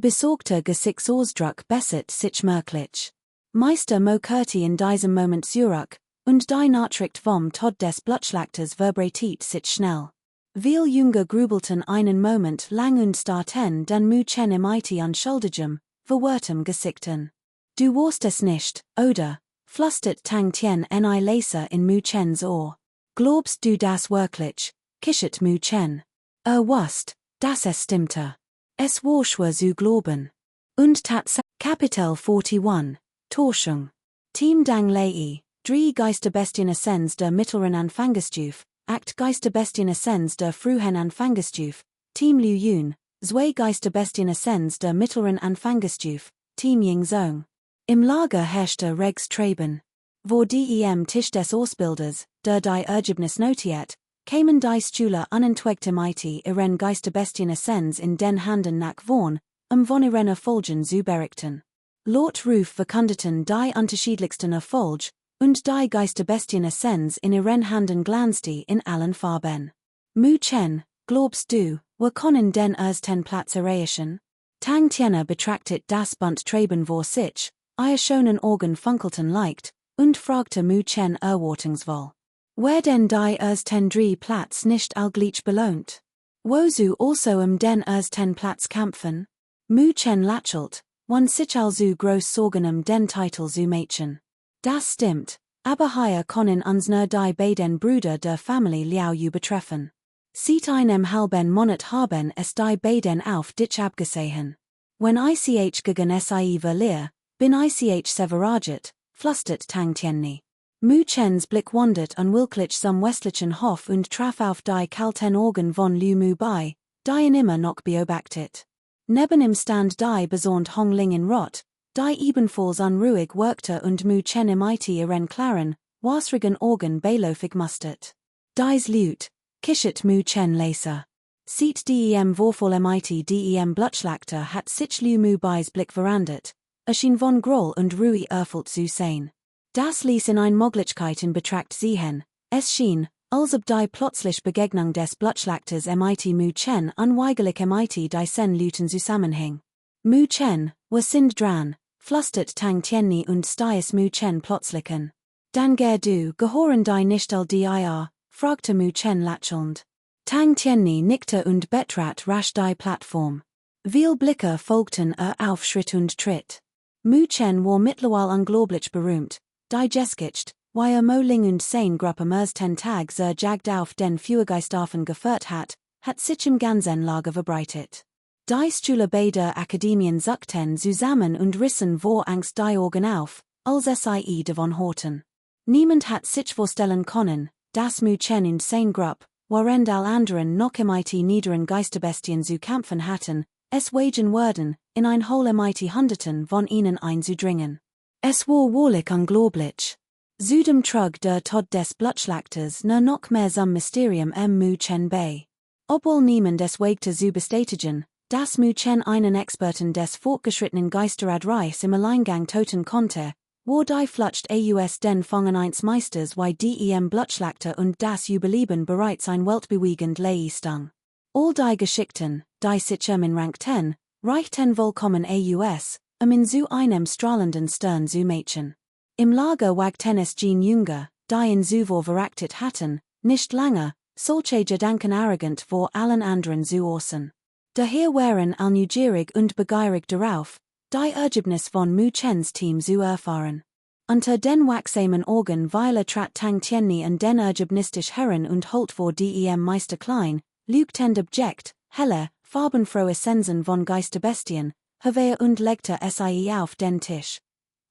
Besorgter Gesichtsausdruck bessert sich merklich. Meister Mo kehrte in diesem Moment zurück, und die Nachricht vom Tod des Blutschlachters vibriert sich schnell. Viel Jünger grübelten einen Moment lang und starrten dann Mu chen mit unschuldigem, verwirrtem Gesichten. Du warst es nicht, oder? Flüstert Tang Tien leise in Mu chens Ohr. Glaubst du das wirklich? Kichert Mu chen. Wusst, dass es stimmte. Es war schwer zu glauben. Und Tatsache. Kapitel 41. Torschung. Team Dang Lei, drei Geisterbestien Ascens der mittleren Anfangesstufe, Act Geisterbestien Ascens der frühen Anfangesstufe, Team Liu Yun, zwei Geisterbestien Ascens der mittleren Anfangesstufe, Team Ying Zhong. Im Lager herrschte regs Treiben. Vor dem Tisch des Ausbilders, der die Ergebnis notiert, kamen die Stühle unentwegte mit ihren Geisterbestien Ascens in den Handen nach vorn, von ihren Erfolgen zu berichten. Laut Ruf verkündeten die unterschiedlichsten Erfolge, und die Geisterbestien Ascens in ihren Handen glanzte in allen Farben. Mu chen, glaubst du, wir können den ersten Platz erreichen? Tang Tiene betrachtet das Bunt Treiben vor sich, ihr schonen Augen funkelten leicht, und fragte Mu chen erwartungsvoll. Wer denn die ersten drei Platz nicht allgleich belohnt? Wozu also den ersten Platz kämpfen? Mu chen lächelt, wann sich also groß Sorgen den Titel zu Mädchen. Das stimmt, aber hier können uns nur die beiden Brüder der Familie Liao Yu betreffen. Seit einem halben Monat haben es die beiden auf dich abgesehen. Wenn ich gegen sie verliere, bin ich severaget, flustert tang tienni. Mu Chen's Blick wandert unwillklich zum westlichen Hof und traf auf die kalten Augen von Liu Mu bei, die in immer noch beobachtet. Neben ihm stand die besorgt Hongling in Rot, die ebenfalls unruhig wirkte und Mu Chen mit ihren klaren, wasrigen Augen beiläufig mustert. Dies Lüt, kischet Mu Chen leser. Sieht dem vorfall mit dem Blutschlachter hat sich Liu Mu beis Blick verandert, erschien von Groll und Ruhe erfüllt zu sein. Das ließ in ein Möglichkeit in Betracht ziehen, es schien, als ob die plötzlich Begegnung des Blutschlachters mit Mu Chen unweigerlich mit die sen Lüten zusammenhing. Mu Chen, was sind dran, flustert Tang Tienni und stiess Mu Chen plötzlichen. Dan du gehören die nicht al dir, fragte Mu Chen lächelnd. Tang Tienni nickte und betrat rasch die Plattform. Viel Blicke folgten auf Schritt und Tritt. Mu Chen war mittlerweile unglaublich berühmt, die Geskicht, wie Moling und sein Gruppe mers 10 Tags jagd auf den Feuergeistafen geführt hat sich im ganzen Lager verbreitet. Die Stühle beider Akademien zuckten zusammen und rissen vor Angst die Augen auf, als sie davon horten. Niemand hat sich vorstellen können, dass Mu Chen und sein Gruppe, während all anderen noch mit niederen Geisterbestien zu kämpfen hatten, es wagen würden, in ein Hole mit Hunderten von ihnen einzudringen. Es war wahrlich unglaublich. Zudem trug der Tod des Blutschlachters noch mehr zum Mysterium Mu Chen bei. Obwohl niemand es wagte zu bestätigen, dass Mu Chen einen Experten des fortgeschrittenen Geisteradreichs im Alleingang töten konnte, war die Flucht aus den Meisters wie dem Blutschlachter und das Überleben bereits ein weltbewegend Leistung. All die Geschickten, die sich in Rank 10, reichten vollkommen aus, in so einem strahlenden Stern zu Mädchen. Im Lager wagten es Jünger, die in Zuvor verachtet hatten, nicht lange, solche Gedanken arrogant vor allen anderen zu äußern. Daher waren all neugierig und begierig darauf, die Ergebnis von Mu Chens Team zu erfahren. Unter den wachsamen Augen weiler trat Tang Tienni und den Ergebnistisch Herren und holt vor dem Meister Klein, lugtend Objekt, helle, farbenfrohe Sensen von Geisterbestien, Havea und legte sie auf den Tisch.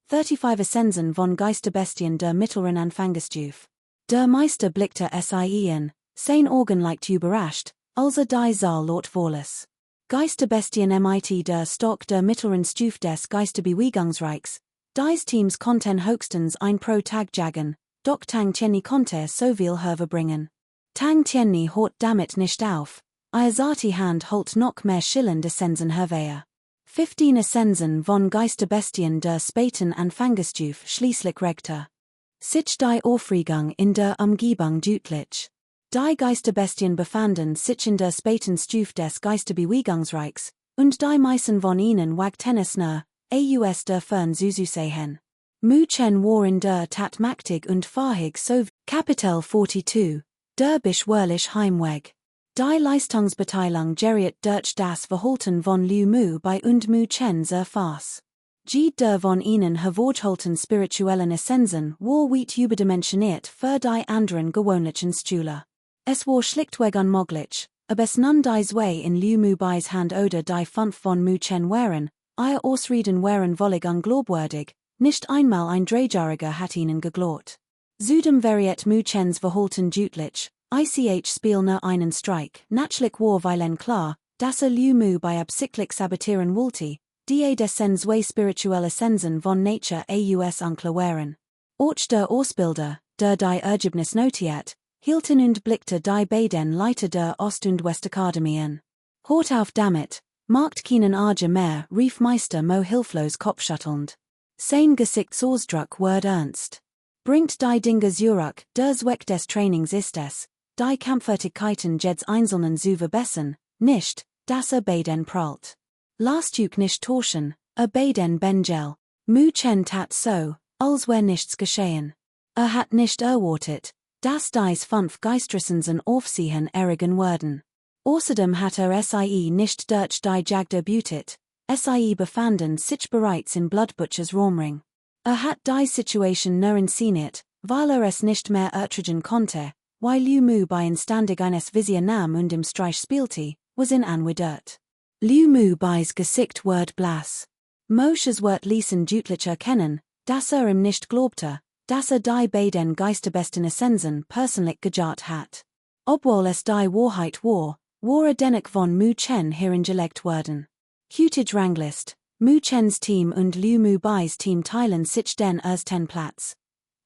35 Essensen von Geisterbestien der mittleren Anfangsstufe. Der Meister blickte sie in, sein Augen leicht überrascht, als die Saal laut vorlas. Geisterbestien mit der Stock der mittleren Stufe des Geisterbewegungsreichs. Dies Teams konnten höchstens ein pro Tag jagen, doch Tang Tienni konnte so viel hervorbringen. Tang Tienni hört damit nicht auf, Ayazati Hand holt noch mehr schillernde Essensen hervor. 15 Essensen von Geisterbestien der späten Anfangsstufe schließlich regte sich die Aufregung in der Umgebung deutlich. Die Geisterbestien befanden sich in der späten Stufe des Geisterbewegungsreichs, und die meisten von ihnen wagten es nur, aus der Fern zu sehen. Mu Chen war in der Tat mächtig und fähig so. Kapitel 42, der beschwerliche Heimweg. Die Leistungsbeteiligung geriet durch das Verhalten von Liu Mu bei und Mu Chens Erfass. Der von ihnen hervorgeholten spirituellen Essensen war weit überdimensioniert für die anderen gewöhnlichen Stühle. Es war schlichtweg unmöglich, ob es nun dies Way in Liu Mu beis Hand oder die 5 von Mu Chen wären, ihr Ausreden wären völlig unglaubwürdig, nicht einmal ein Dreijähriger hat ihnen geglaubt. Zudem variiert Mu Chens Verhalten deutlich. Ich spiel nur einen Streik, natürlich war weilen klar, dass Liu Mu bei absichtlich sabotieren wollte, die des zwei spirituelle Sensen von Nature aus unklar waren. Auch der Ausbilder, der die Ergebnis notiert, hielten und blickte die beiden Leiter der Ost- und Westakademien. Hort auf damit, macht keinen Arge mehr, rief Meister Mo hilflos kopfschüttelnd. Sein Gesichtsausdruck wird ernst. Bringt die Dinge zurück, der Zweck des Trainings ist es, die Kampffertigkeiten jeds Einzelnen zu verbessern, nicht, dass beiden prallt. Lasst euch nicht täuschen, beiden Benjel. Mu Chen tat so, als wär nichts geschehen. Hat nicht erwartet, dass dies 5 Geistressensen aufsehen errigen würden. Außerdem hat sie nicht durch die Jagd beutet, sie befanden sich bereits in Bloodbutchers Raumring. Hat die Situation nur inszeniert, weil es nicht mehr ertragen konnte, weil Liu Mu bei Instandig eines Visier nahm und im Streich spielte, was in Anwidert. Liu Mu beis Gesicht ward blass. Mosches wird lesen Deutlicher kennen, dass ihm nicht glaubte, dass die beiden Geisterbesten Essensen persönlich gesagt hat. Obwohl es die Wahrheit war dennoch von Mu Chen hereingelegt worden. Hutige Ranglist, Mu Chens Team und Liu Mu Bai's Team teilen sich den ersten Platz.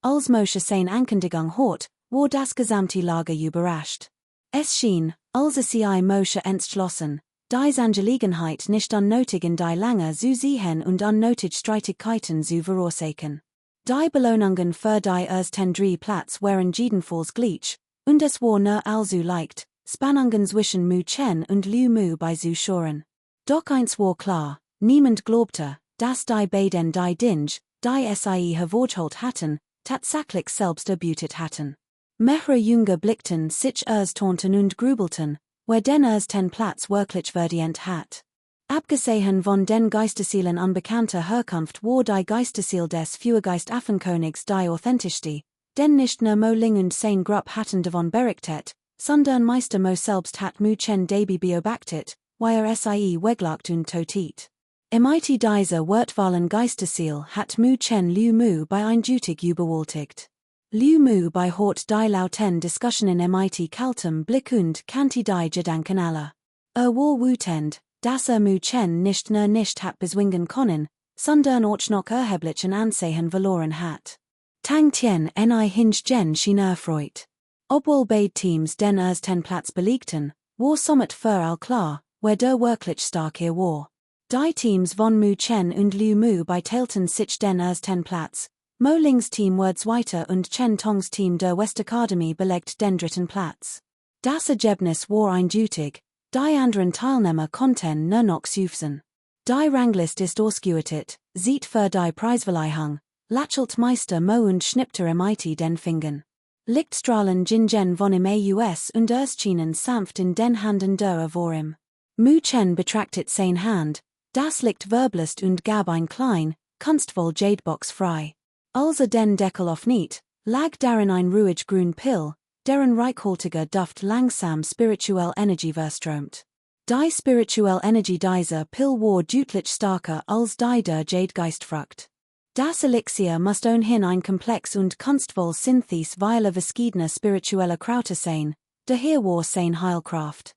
Als Mosche sein Ankündigung hort, war das gesamte Lager überrascht. Es schien, als sie Mosche entschlossen, dies Angelegenheit nicht unnötig in die lange zu sehen und unnötig Streitigkeiten zu verursachen. Die Belohnungen für die ersten drei Platz waren jedenfalls gleich, und es war nur allzu leicht, Spannungen zwischen Mu Chen und Liu Mu bei Zuschauern. Doch eins war klar, niemand glaubte, dass die beiden die Dinge, die sie hervorgeholt hatten, tatsächlich selbst erbeutet hatten. Mehrere Jünger blickten sich taunten und grübelten, wer den ersten Platz wirklich verdient hat. Abgesehen von den Geisterseelen unbekannter Herkunft war die Geisterseel des Feuergeist-Affenkönigs die authentischste, denn nicht nur Mo Ling und sein Grupp hatten davon berichtet, sondern Meister Mo selbst hat Mu Chen dabei beobachtet, wie sie weglagt und totet. MIT dieser wertvollen Geisterseel hat Mu Chen Liu Mu bei eindeutig überwältigt. Liu Mu bei hort die lauten Diskussionen MIT kaltem Blick und kannte die Gedanken aller. War wütend, dass Mu Chen nicht nur nicht hat bezwingen können, sondern auch noch erheblichen Ansehen verloren hat. Tang Tian ni hinge Gen schien erfreut. Obwohl beide Teams den ersten Platz belegten, war somit für all klar, wer der wirklich starke war. Die Teams von Mu Chen und Liu Mu teilten sich den ersten Platz. Mo Lings Team wurde Zweiter und Chen Tongs Team der Westakademie belegt den dritten Platz. Das Ergebnis war eindeutig, die anderen Teilnehmer konnten nur noch seufzen. Die Ranglist ist ausgewertet, sieht für die Preisverleihung, lächelt Meister Mo und schnippte MIT den Fingern. Lichtstrahlen Jingen von im AUS und erschienen sanft in den Handen der vor ihm. Mu Chen betrachtet sein Hand, das Licht verblasst und gab ein klein, kunstvoll Jadebox frei. Als den Deckel aufniet, lag darin ein ruhig grün Pill, deren reichhaltiger Duft langsam spirituell Energie verströmt. Die spirituell Energie dieser Pill war deutlich starker als die der Jadegeistfrucht. Das Elixier muss ohnehin ein komplex und kunstvoll Synthes weiler verschiedener spiritueller Krauter sein, daher war sein Heilkraft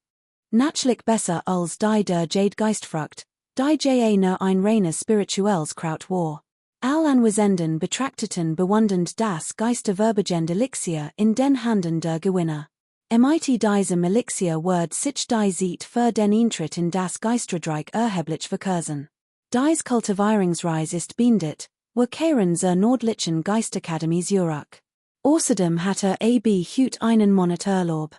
natürlich besser als die der Jadegeistfrucht, die ja nur ein reines spirituelles Kraut war. All Anwesenden betrachteten bewundernd das geisterverbegende Elixier in den Handen der Gewinner. MIT diesem Elixier wird sich die Zeit für den Eintritt in das Geisterdreich erheblich verkürzen. Dies Kultivierungsreise ist beendet, kehren zur Nordlichen Geistakademie Zurich. Außerdem hatte AB Hut einen Monat Urlaub.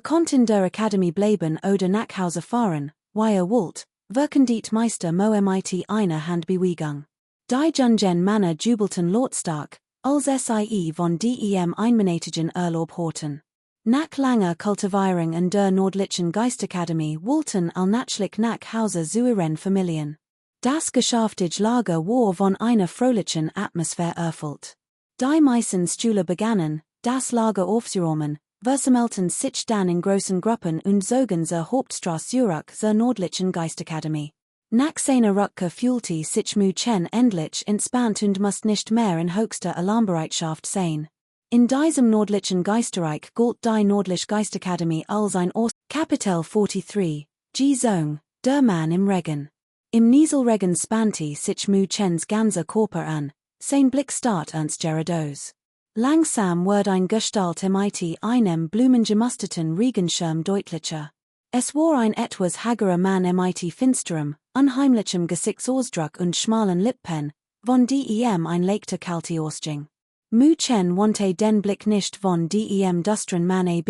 Konnte in der Akademie bleiben oder nach Hause fahren, wie wollte, wirken die Meister Mo MIT eine Handbewegung. Die Jungen Männer jubelten lautstark, als sie von dem einmonatigen Urlaub horten. Nach langer Kultivierung in der Nordlichen Geistakademie wollten allnatürlich nach Hause zu ihren Familien. Das geschäftige Lager war von einer fröhlichen Atmosphäre erfüllt. Die meisten Schüler begannen, das Lager aufzuräumen, versammelten sich dann in großen Gruppen und zogen zur Hauptstraße Zurich zur Nordlichen Geistakademie. Nach seiner Rückkehr fühlte sich Mu Chen endlich entspannt und musste nicht mehr in höchster Alarmbereitschaft sein. In diesem Nordlichen Geisterreich galt die Nordliche Geistakademie als ein Ort. Kapitel 43, Ji Zong, der Mann im Regen. Im Nieselregen spannte sich Mu Chens ganzer Körper an, sein Blick starrt ernst geradeaus. Langsam wurde ein Gestalt MIT einem blumengemusterten Regenschirm deutlicher. Es war ein etwas hagerer Mann MIT finsterem, unheimlichem Gesichtsausdruck und schmalen Lippen, von dem ein leichter Kälte ausging. Mu Chen wandte den Blick nicht von dem düsteren Mann ab,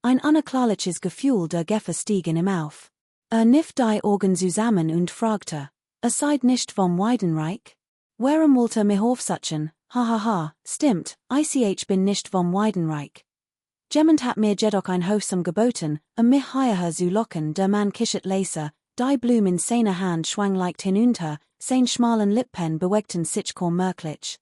ein unerklärliches Gefühl der Gefahr stieg in ihm auf. Kniff die Augen zusammen und fragte, seid nicht vom Weidenreich? Warum wollte mich aufsuchen? Hahaha, stimmt, ich bin nicht vom Weidenreich. Jemand hat mir jedoch ein Hofsum geboten, mich hierher zu locken. Der Mann kichert leise, die Blume in seiner Hand schwang leicht hinunter, sein schmalen Lippen bewegten sich kaum merklich.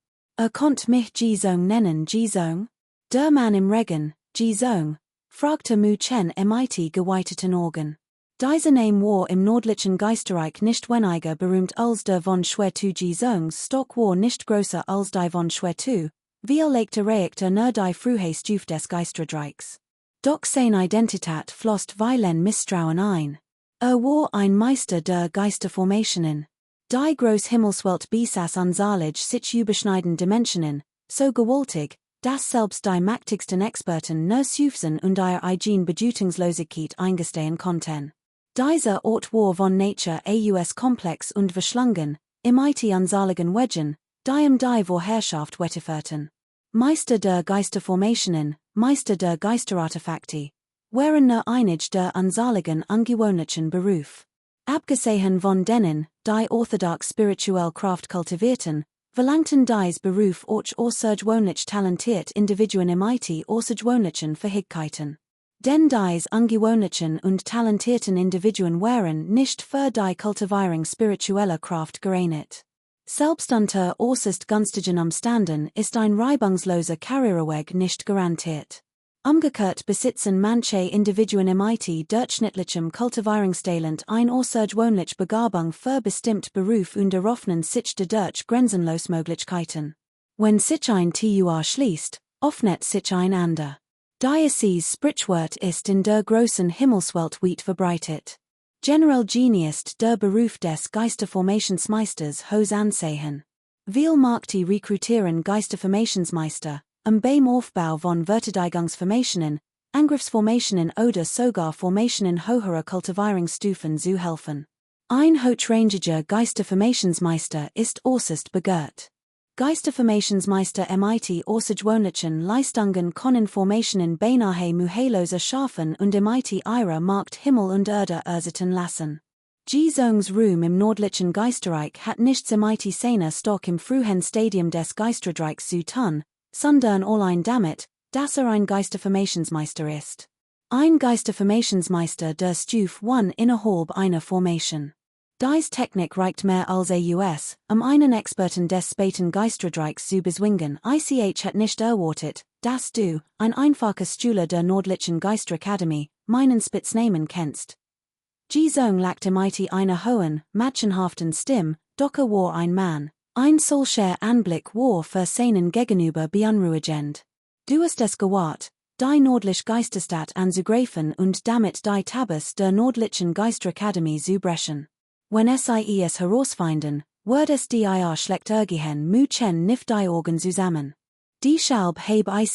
Konnt mich Ji Zong nennen, Ji Zong? Der Mann im Regen, Ji Zong? Fragte Mu Chen MIT geweiteten Augen. Dieser Name war im Nordlichen Geisterreich nicht weniger berühmt als der von Schwer Zungs Stock war nicht größer als die von Schwer, viel legte Reakter nur die frühe Stufe des Geisterreichs. Doch seine Identität floßt weilen Misstrauen ein. War ein Meister der Geisterformationen. Die groß Himmelswelt besaß anzahllich sich überschneiden Dimensionen, so gewaltig, dass selbst die mächtigsten Experten nur Sufsen und ihre eigene Bedeutungslosigkeit eingestehen konnten. Dieser Ort war von Nature aus komplex und verschlungen, imite anzahligen Wedgen, die die Vorherrschaft wetterführten. Meister der Geisterformationen, Meister der Geisterartefakte, waren nur einig der anzahligen ungewöhnlichen Beruf. Abgesehen von denen, die orthodox spirituell Kraft kultivierten, verlangten dies Beruf auch außergewöhnlich talentiert Individuen imite außergewöhnlichen Fähigkeiten. Denn dies ungewöhnlichen und talentierten Individuen waren nicht für die Kultivierung spiritueller Kraft geeignet. Selbst unter äußerst günstigen Umständen ist ein reibungsloser Karriereweg nicht garantiert. Umgekehrt besitzen manche Individuen imite durchschnittlichem Kultivierungstalent ein außergewöhnlich Begabung für bestimmt Beruf und eröffnen sich dadurch grenzenlos Möglichkeiten. Wenn sich ein Tor schließt, öffnet sich ein ander. Dieses Sprichwort ist in der großen Himmelswelt weit verbreitet. General Genius der Beruf des Geisterformationsmeisters hohes Ansehen. Viel Markte rekrutieren Geisterformationsmeister, beim Aufbau von Verteidigungsformationen, Angriffsformationen oder sogar Formationen höherer Kultivierungsstufen zu helfen. Ein hochrangiger Geisterformationsmeister ist äußerst begehrt. Geisterformationsmeister imite außergewöhnlichen Leistungen können Formationen beinahe mühelos schaffen und imite ihre Macht Himmel und Erde ersetzen lassen. Zungs Ruhm im Nordlichen Geisterreich hat nichts imite seiner Stock im frühen Stadium des Geisterreichs zu tun, sondern allein damit, dass ein Geisterformationsmeister ist. Ein Geisterformationsmeister der Stufe 1 innerhalb einer Formation. Dies Technik reicht mehr als aus, einen Experten des späten Geisterreichs zu bezwingen. Ich hat nicht erwartet, dass du, ein einfacher Schüler der Nordlichen Geisterakademie, meinen Spitznamen kennst. Zung lackte imite einer hohen, matchenhaften Stimme, doch war ein Mann. Ein solcher Anblick war für seinen Gegenüber beunruhigend. Du hast es gewahrt, die Nordliche Geisterstadt anzugreifen und damit die Tabus der Nordlichen Geisterakademie zu brechen. Wenn es herausfinden, wird es dir schlecht ergehen müchen nicht die Augen zusammen. Deshalb habe ich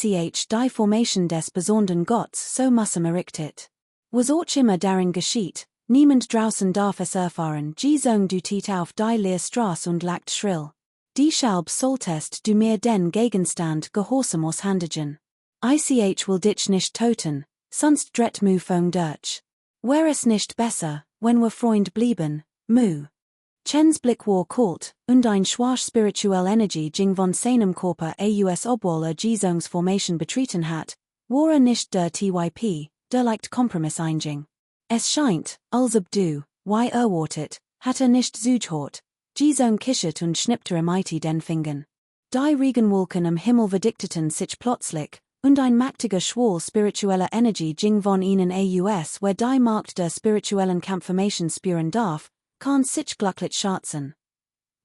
die Formation des besonderen Gottes so müssen errichtet. Was auch immer darin geschieht, niemand draußen darf es erfahren. Zung du tiet auf die Leerstraße und lacht schrill. Deshalb solltest du mir den Gegenstand gehorsamos handigen. Ich will dich nicht töten, sonst dret mu fong durch. Wär es nicht besser, wenn wir Freund blieben, mu. Chens Blick war kalt, und ein schwache spirituelle Energie ging von seinem Körper aus obwohl Zungs Formation betreten hat, war nicht der Typ, der leicht Kompromiss einging. Es scheint, als ob du, wie erwartet, hat nicht zugehört. Zung kichert und schnippte imite den Fingern. Die Regenwolken am Himmel verdichteten sich plötzlich, und ein mächtiger Schwall spiritueller Energie ging von ihnen aus, wer die Macht der spirituellen Kampfformation spüren darf, kann sich glücklich schätzen.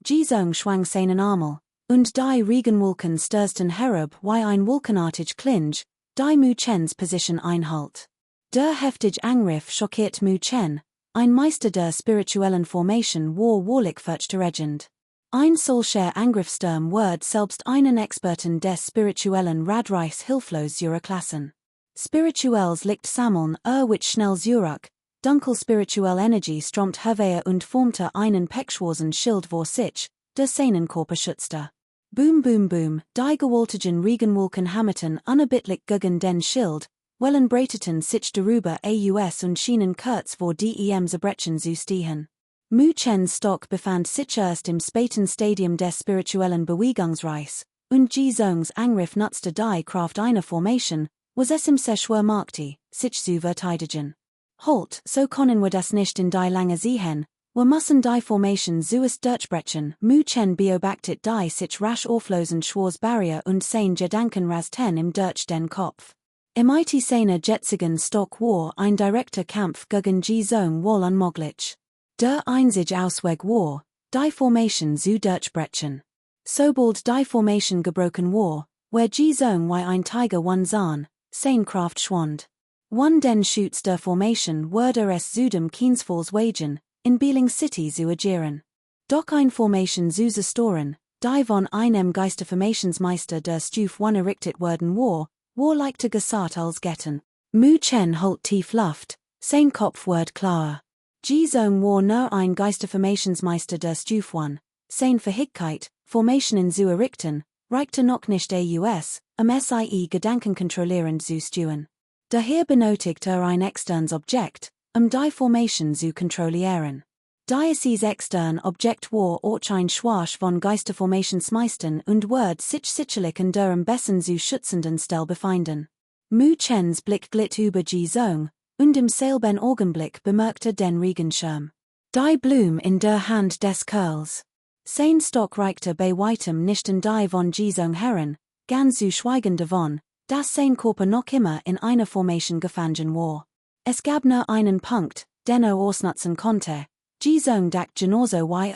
Zung schwang seinen Armel, und die Regenwolken stürzten herab wie ein wolkenartig Klinge, die Mu Chens Position einhalt. Der heftige Angriff schockiert Mu Chen, ein Meister der spirituellen Formation war wahrlich furchterregend. Ein solcher Angriffssturm wird selbst einen Experten des spirituellen Radreichs hilflos zurücklassen. Spirituelles Licht sammeln wird schnell zurück, dunkel spirituelle Energie strömt hervor und formte einen pechschwarzen Schild vor sich, der seinen Körper schützte. Boom boom boom, die gewaltigen Regenwolken hammerten unerbittlich gegen den Schild, wellen breiteten sich darüber aus und schienen kurz vor dem Zerbrechen zu stehen. Mu Chens Stock befand sich erst im späten Stadium des spirituellen Bewegungsreichs, und Zungs Angriff nutzte die Kraft einer Formation, was es ihm sehr schwer machte, sich zu verteidigen. Halt, so können wir das nicht in die Lange sehen, wir müssen die Formation zuerst durchbrechen. Mu Chen beobachtet die sich rasch auflösend Schwarz Barrier und sein Gedanken rasten im durch den Kopf. MIT seiner jetzigen Stock war ein direkter Kampf gegen die Zone wall unmöglich. Der einzige Ausweg war, die Formation zu durchbrechen. Sobald die Formation gebrochen war, where die Zone wie ein Tiger one sahen, seine Kraft schwand. One den Schutz der Formation wurde es zudem keinesfalls wagen, in Beeling City zu agieren. Doch ein Formation zu zerstören, die von einem Geisterformationsmeister der Stufe 1 errichtet worden war leichter gesagt als getan. Mu Chen holt tief Luft, sein Kopf wird klarer. Die Zone war nur ein Geisterformationsmeister der Stufe 1, seine Fähigkeit, Formationen zu errichten, reichte noch nicht aus, SIE Gedanken kontrollierend zu steuern. Daher benötigt ein externes Objekt, die Formation zu kontrollieren. Dieses extern Objekt war auch ein Schwarz von Geisterformationsmeistern und wird sich sicherlich in der am besten zu schützenden Stelle befinden. Mu Chens Blick glitt über die Zone, und im selben Augenblick bemerkte den Regenschirm. Die Blume in der Hand des Kerls. Sein Stock reichte bei weitem nicht in die von die Zone Herren, ganz zu schweigen davon, dass sein Körper noch immer in einer Formation gefangen war. Es gab nur einen Punkt, den ausnutzen konnte. Die Zone dacht genauso wie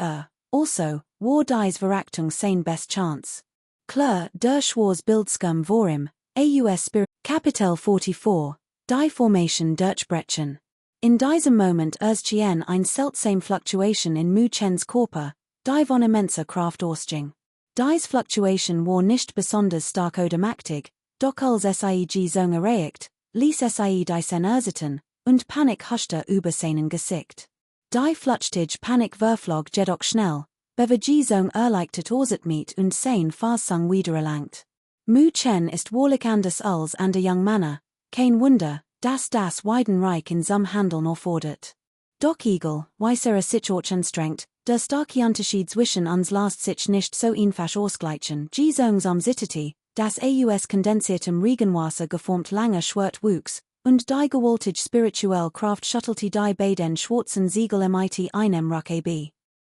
also, war dies Verachtung sein best chance. Klar, der Schwarz Bildscum vor ihm, aus Spirit. Kapitel 44, die Formation durchbrechen. In diesem Moment erschien ein seltsame Fluctuation in Mu Chens Körper, die von immenser Kraft ausging. Dies Fluctuation war nicht besonders stark oder mächtig, doch als sie die Zone erreicht, ließ sie die Sen ersitten, und Panik huschte über seinen Gesicht. Die flüchtige Panik verflog jedoch schnell, bevor die Zone erleichtert ausatmet und sein Fassung wiedererlangt. Mu Chen ist wahrlich anders als andere young Männer, kein Wunder, dass das Weidenreich in seinem Handeln auffordert. Doch egal, wie sich auch anstrengt, der starke Unterschied zwischen uns lässt sich nicht so einfach ausgleichen. Die Zones Umsittete, das aus kondensiertem Regenwasser geformt lange Schwert wuchs, und die gewaltige spirituelle Kraft schüttelte die beiden schwarzen Siegel mit einem Ruck.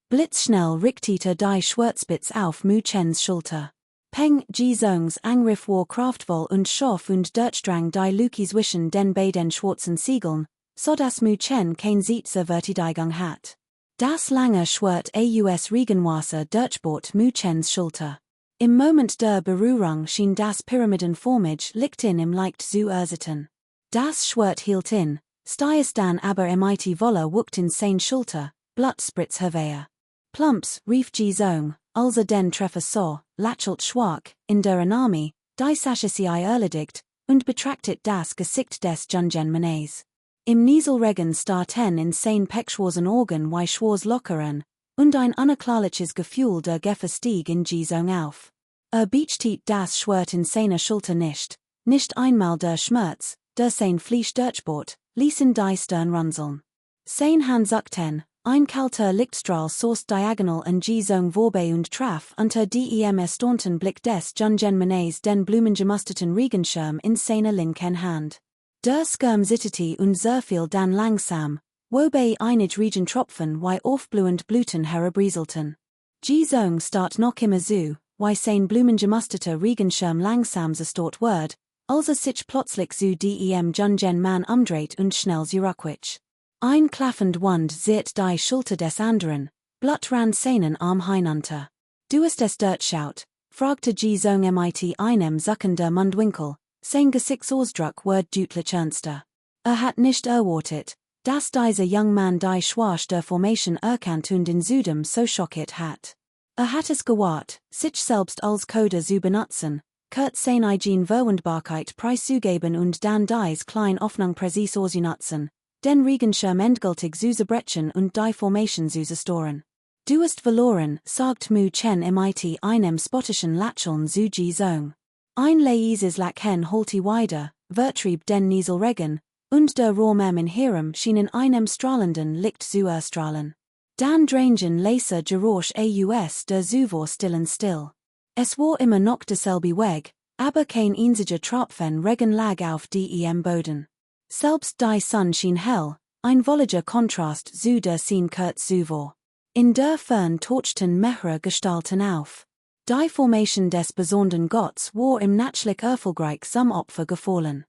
Blitzschnell richtete die Schwertspitz auf Mu Chens Schulter. Peng, die Zones Angriff war kraftvoll und scharf und durchdrang die Lücke zwischen den beiden schwarzen Siegeln, so dass Mu Chen kein Sitzer Verteidigung hat. Das lange Schwert aus Regenwasser durchbohrt Mu Chens Schulter. Im Moment der Berührung schien das pyramidenformige Licht in ihm leicht zu ersitten. Das Schwert hielt in, stieß dann aber mit Wolle wuckt in sein Schulter, Blutspritz hervor. Plumps, rief die Zone, als den Treffer sah, lächelt schwach, in der Armee, die Sache sie erledigt, und betrachtet das Gesicht des jungen Mannes. Im Nieselregen starrten in sein pechschwarzen Augen wie schwarz lockeren, und ein unerklärliches Gefühl der Gefahr stieg in die Zone auf. Beachtet das Schwert in seiner Schulter nicht einmal der Schmerz, der sein Fleisch durchbohrt, ließen die Stirn runzeln. Sein Hand zuckten, ein kalter Lichtstrahl sourced diagonal an die Zone vorbei und traf unter dem erstaunten Blick des jungen Mannes den blumengemusterten Regenschirm in seiner linken Hand. Der Skirm zitterte und zerfiel dann langsam, wobei einige Regentropfen wie aufblühend Blüten herabbrieselten. Die Zone start noch immer so, wie sein blumengemusterter Regenschirm langsam zerstört wird, als sich plötzlich zu dem jungen Mann umdreht und schnell zurückwich. Ein klaffend Wand seht die Schulter des anderen, Blut ran seinen Arm hinunter. Du hast es durchschaut, fragte die Zone mit einem zuckenden Mundwinkel, sein Gesichtsausdruck wird deutlich ernster. Hat nicht erwartet, dass dieser junge Mann die Schwach der Formation erkannt und in Südem so schockiert hat. Hat es gewahrt, sich selbst als Coder zu benutzen, kurz seine eigene Verwundbarkeit preiszugeben und dann dies kleine Hoffnung präzis auszunutzen, den Regenschirm endgültig zu zerbrechen und die Formation zu zerstören. Du hast verloren, sagt Mu Chen mit einem spottischen Lächeln zu die Zone. Ein leises Lachen holte weiter, vertrieb den Nieselregen, und der Raum in Hirem schien in einem strahlenden Licht zu erstrahlen. Dan drangen laser Geräusch aus der Zuwur still. Es war immer noch derselbe Weg, aber kein einziger Tropfen Regen lag auf dem Boden. Selbst die Sonne schien hell, ein wolliger Kontrast zu der Scene kurz zuvor. In der Fern tauchten mehrere Gestalten auf. Die Formation des besonderen Gotts war im natürlich erfolgreich zum Opfer gefallen.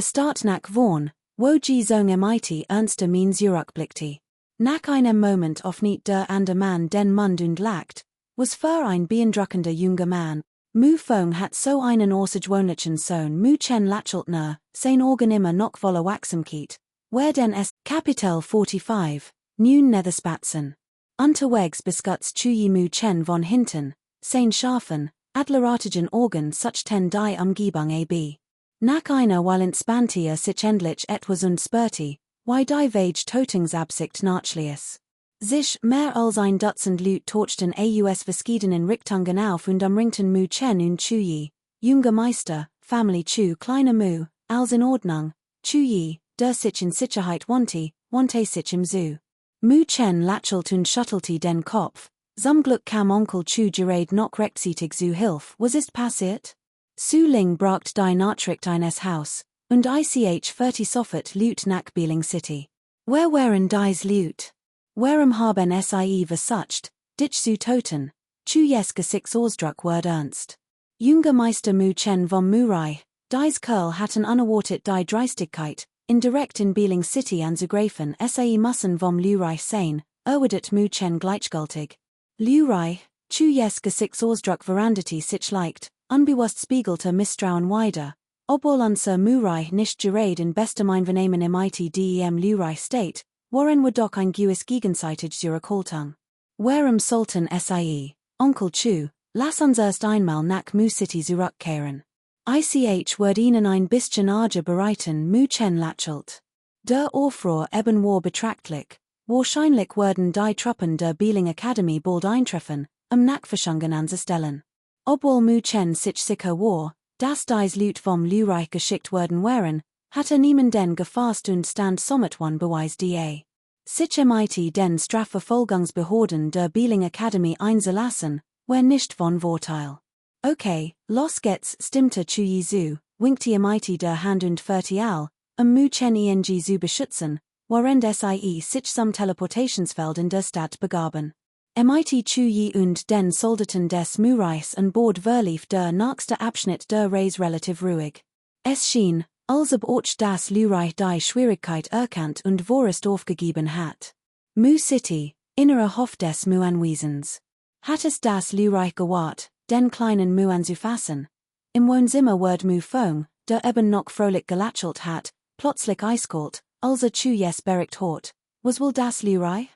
Start nach vorn, wo die Zong mit ernster Mien zurückblickte. Nach einem Moment offenit der Mann den Mund und lacht, was für ein beeindruckender junger Mann. Mu Fong hat so einen außergewöhnlichen Sohn Mu Chen lächeltner, sein Organ immer noch voller Wachsamkeit, wer den Kapitel 45, nun Netherspatzen. Unterwegs beskuts Chuyi Mu Chen von hinten, sein scharfen, adlerartigen Organ such ten die Umgebung ab. Nach einer Weilen spannte sich endlich etwas und spürte, wie die Vage Totungsabsicht nachliess. Sich mehr als ein Dutzend Leute torchten aus verschiedenen Richtungen auf und umringten Mu Chen und Chuyi, junger Meister, Family Chu kleiner Mu, als in Ordnung, Chuyi, der sich in Sicherheit wante sich im Zoo. Mu Chen lächelt und schüttelte den Kopf, zum Glück kam Onkel Chu gerade noch rechtzeitig zu Hilfe, was ist passiert? Su Ling bracht die Nachricht eines Haus, und ich 40 sofort Lut nach Beeling City. Where waren dies Lut? Warum haben sie versucht, dich zu töten? Chu jeske six Ausdruck word ernst. Junger Meister Mu Chen vom Murai, dies Kerl hatten unerwartet die Dreistigkeit, indirekt in Beeling City anzugreifen sie müssen vom Lurai sein, erwidert Mu Chen gleichgültig. Lurai, Chu jeske six Ausdruck veranderte sich leicht, unbewusst spiegelte Misstrauen wider, obwohl unser Murai nicht gerade in bestem Einvernehmen dem Lurai steht, waren wir doch ein gewiss gegenseitig Zurückhaltung. Warum sollten sie, Onkel Chu, lass uns erst einmal nach Mu City zurückkehren. Ich wird ihnen ein bisschen Arge bereiten, Mu Chen lächelt. Der Aufruhr eben war betrachtlich, wahrscheinlich werden die Truppen der Beeling Academy bald eintreffen, Nachforschungen anzustellen. Obwohl Mu Chen sich sicher war, dass dies Leute vom Lurai geschickt worden waren, hatte niemanden gefasst und stand somit one Beweis da. Sich mit den Strafverfolgungsbehörden der Beeling Academy einzulassen, war nicht von Vorteil. Okay, los geht's, stimmte Chuyi zu, winkte mit der Hand und fertig Mu Chen eng zu beschützen, während sich zum Teleportationsfeld in der Stadt begaben. Mit Chuyi und den Soldaten des Murais an Bord verlief der nächste Abschnitt der Reise relativ ruhig. Es schien, als ob das Lurai die Schwierigkeit erkannt und vorerst aufgegeben hat. Mu City, innerer Hof des Mu Anwesens. Hat es das Lurai gewahrt, den kleinen Mu anzufassen? Im Wohnzimmer wird Mu Fong, der eben noch fröhlich gelächelt hat, plötzlich eiskalt, als Chu yes bericht hat. Was wohl das Lurai?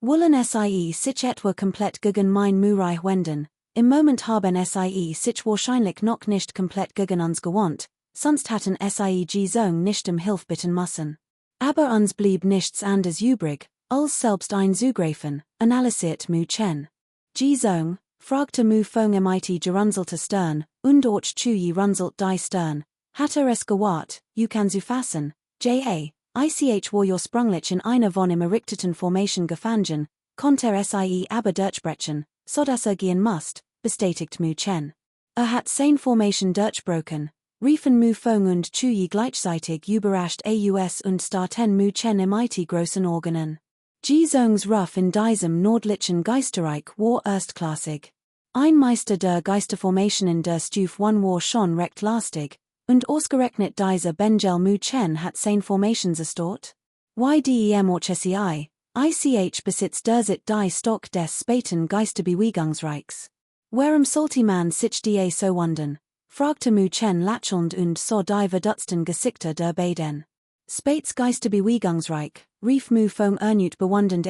Wollen sich etwa komplett gegen mein Murai wenden? Im Moment haben sich wahrscheinlich noch nicht komplett gegen uns gewandt, sonst hatten die Zong nicht Hilfe bitten müssen. Aber uns blieb nichts anderes übrig, als selbst einzugreifen, analysiert Mu Chen. Zong, fragte Mu Fong mit gerunzelte Stirn, und auch Chuyi runzelt die Stirn. Hat es gewahrt, zu fassen, ich war ursprünglich in einer von ihm errichteten Formation gefangen, konnte sie aber durchbrechen, sodass gehen musst, bestätigt Mu Chen. Hat sein Formation durchbrochen, riefen Mu Fong und Chuyi gleichzeitig überrascht aus und starrten Mu Chen mit großen Organen. Zongs Ruf in diesem nordlichen Geisterreich war erstklassig. Ein Meister der Geisterformation in der Stufe 1 war schon recht lastig, und ausgerechnet dieser Benjel Mu Chen hat sein Formation zerstört? Ich besitzt derzeit die Stock des späten Geisterbewegungsreichs. Warum sollte man sich die so wundern? Fragte Mu Chen lächelnd und sah die verdutzten Gesichter der beiden. Späts Geisterbewegungsreich, rief Mu Fong erneut bewundernd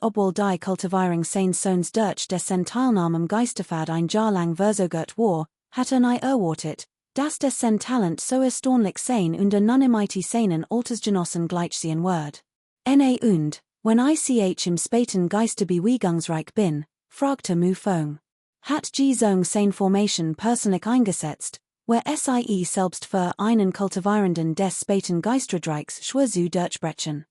obwohl die Kultivierung seines Sohns durch dessen Teilnahme am Geisterpfad ein Jahr lang versogert war, hat nie erwartet, dass dessen Talent so erstaunlich sein und anonymity seinen Altersgenossen gleichziehen wird. Und, wenn ich im späten Geisterbewegungsreich bin, fragte Mu Fong. Hat Zong sein Formation persönlich eingesetzt, where selbst für einen Kultivierenden des späten Geisterreichs schwer zu durchbrechen?